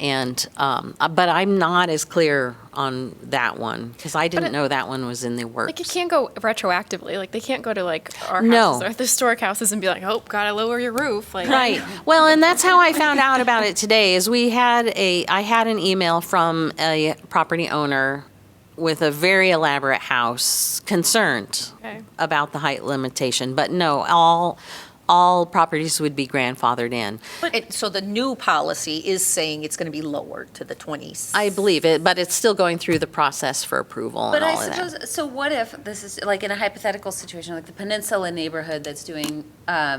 And, but I'm not as clear on that one, because I didn't know that one was in the works. Like, it can't go retroactively. Like, they can't go to, like, our No. houses or the historic houses and be like, oh, gotta lower your roof. Like, Right. Well, and that's how I found out about it today, is I had an email from a property owner with a very elaborate house concerned Okay. about the height limitation. But no, all properties would be grandfathered in. So the new policy is saying it's going to be lowered to the 20s. I believe it, but it's still going through the process for approval But and I all of that. suppose, so what if this is like in a hypothetical situation, like the Peninsula neighborhood that's doing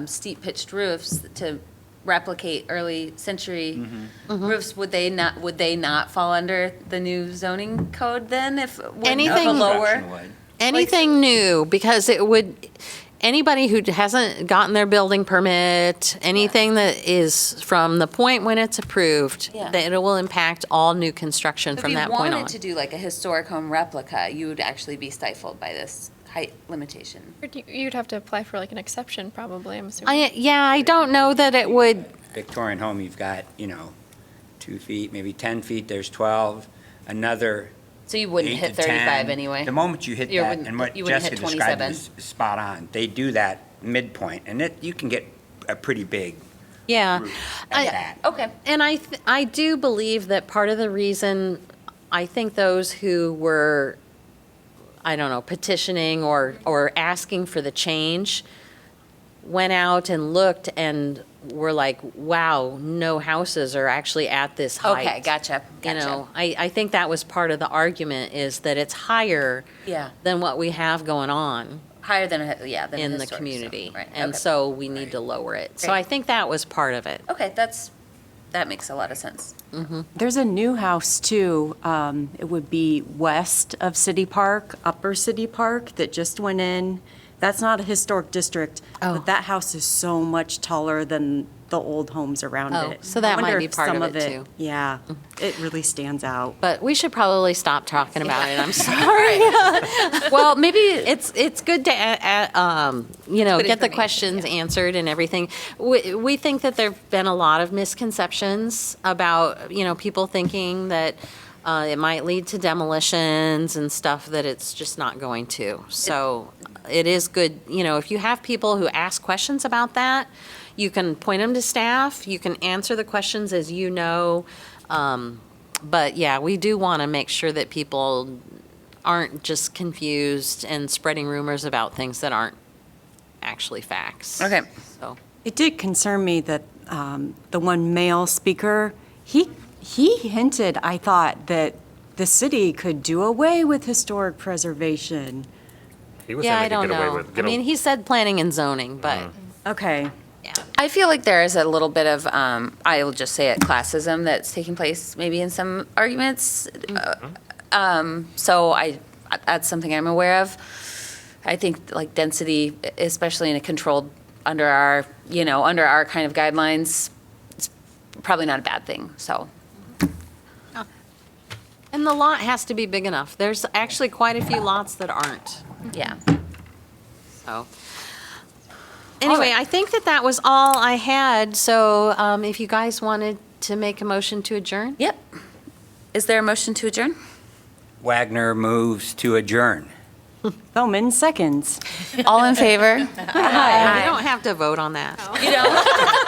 steep pitched roofs to replicate early century roofs, would they not fall under the new zoning code then if, if a Anything- lower? Construction would. Anything new, because it would, anybody who hasn't gotten their building permit, anything that is from the point when it's approved, Yeah. that it will impact all new construction from that point If you on. wanted to do like a historic home replica, you would actually be stifled by this height limitation. You'd have to apply for like an exception, probably, I'm assuming. I don't know that it would, Victorian home, you've got, 2 feet, maybe 10 feet, there's 12, another So you wouldn't 8 hit to 35 10. anyway? The moment you hit You that, wouldn't- and what you wouldn't Jessica hit described 27. is spot on. They do that midpoint, and you can get a pretty big yeah. roof at that. Okay. And I do believe that part of the reason, I think those who were, I don't know, petitioning or asking for the change went out and looked and were like, wow, no houses are actually at this height. Okay, gotcha. You know, I think that was part of the argument, is that it's higher Yeah. than what we have going on Higher than, than a in the historic, so, community. right, And okay. so we need to lower it. So Great. I think that was part of it. Okay, that makes a lot of sense. There's a new house too. It would be west of City Park, Upper City Park, that just went in. That's not a historic district, but that house is so much taller than the old homes around Oh, it. so that I wonder might be if part some of it, too. Yeah, it really stands out. But we should probably stop talking about it. I'm sorry. Well, maybe it's good to, get the information, questions answered and everything. We think that there've been a lot of misconceptions about, people thinking that it might lead to demolitions and stuff that it's just not going to. So it is good, if you have people who ask questions about that, you can point them to staff, you can answer the questions as you know. But yeah, we do want to make sure that people aren't just confused and spreading rumors about things that aren't actually facts. Okay. So, It did concern me that the one male speaker, he hinted, I thought, that the city could do away with historic preservation. He was yeah, saying I they don't could get away know. with, I get a- mean, he said planning and zoning, but Okay. I feel like there is a little bit of, I will just say it, classism that's taking place maybe in some arguments. So that's something I'm aware of. I think like density, especially in a controlled, under our kind of guidelines, it's probably not a bad thing, so. and the lot has to be big enough. There's actually quite a few lots that aren't. Yeah. So, anyway, I think that was all I had. So if you guys wanted to make a motion to adjourn? Yep. Is there a motion to adjourn? Wagner moves to adjourn. Bowman seconds. All in favor? You don't have to vote on that. You don't?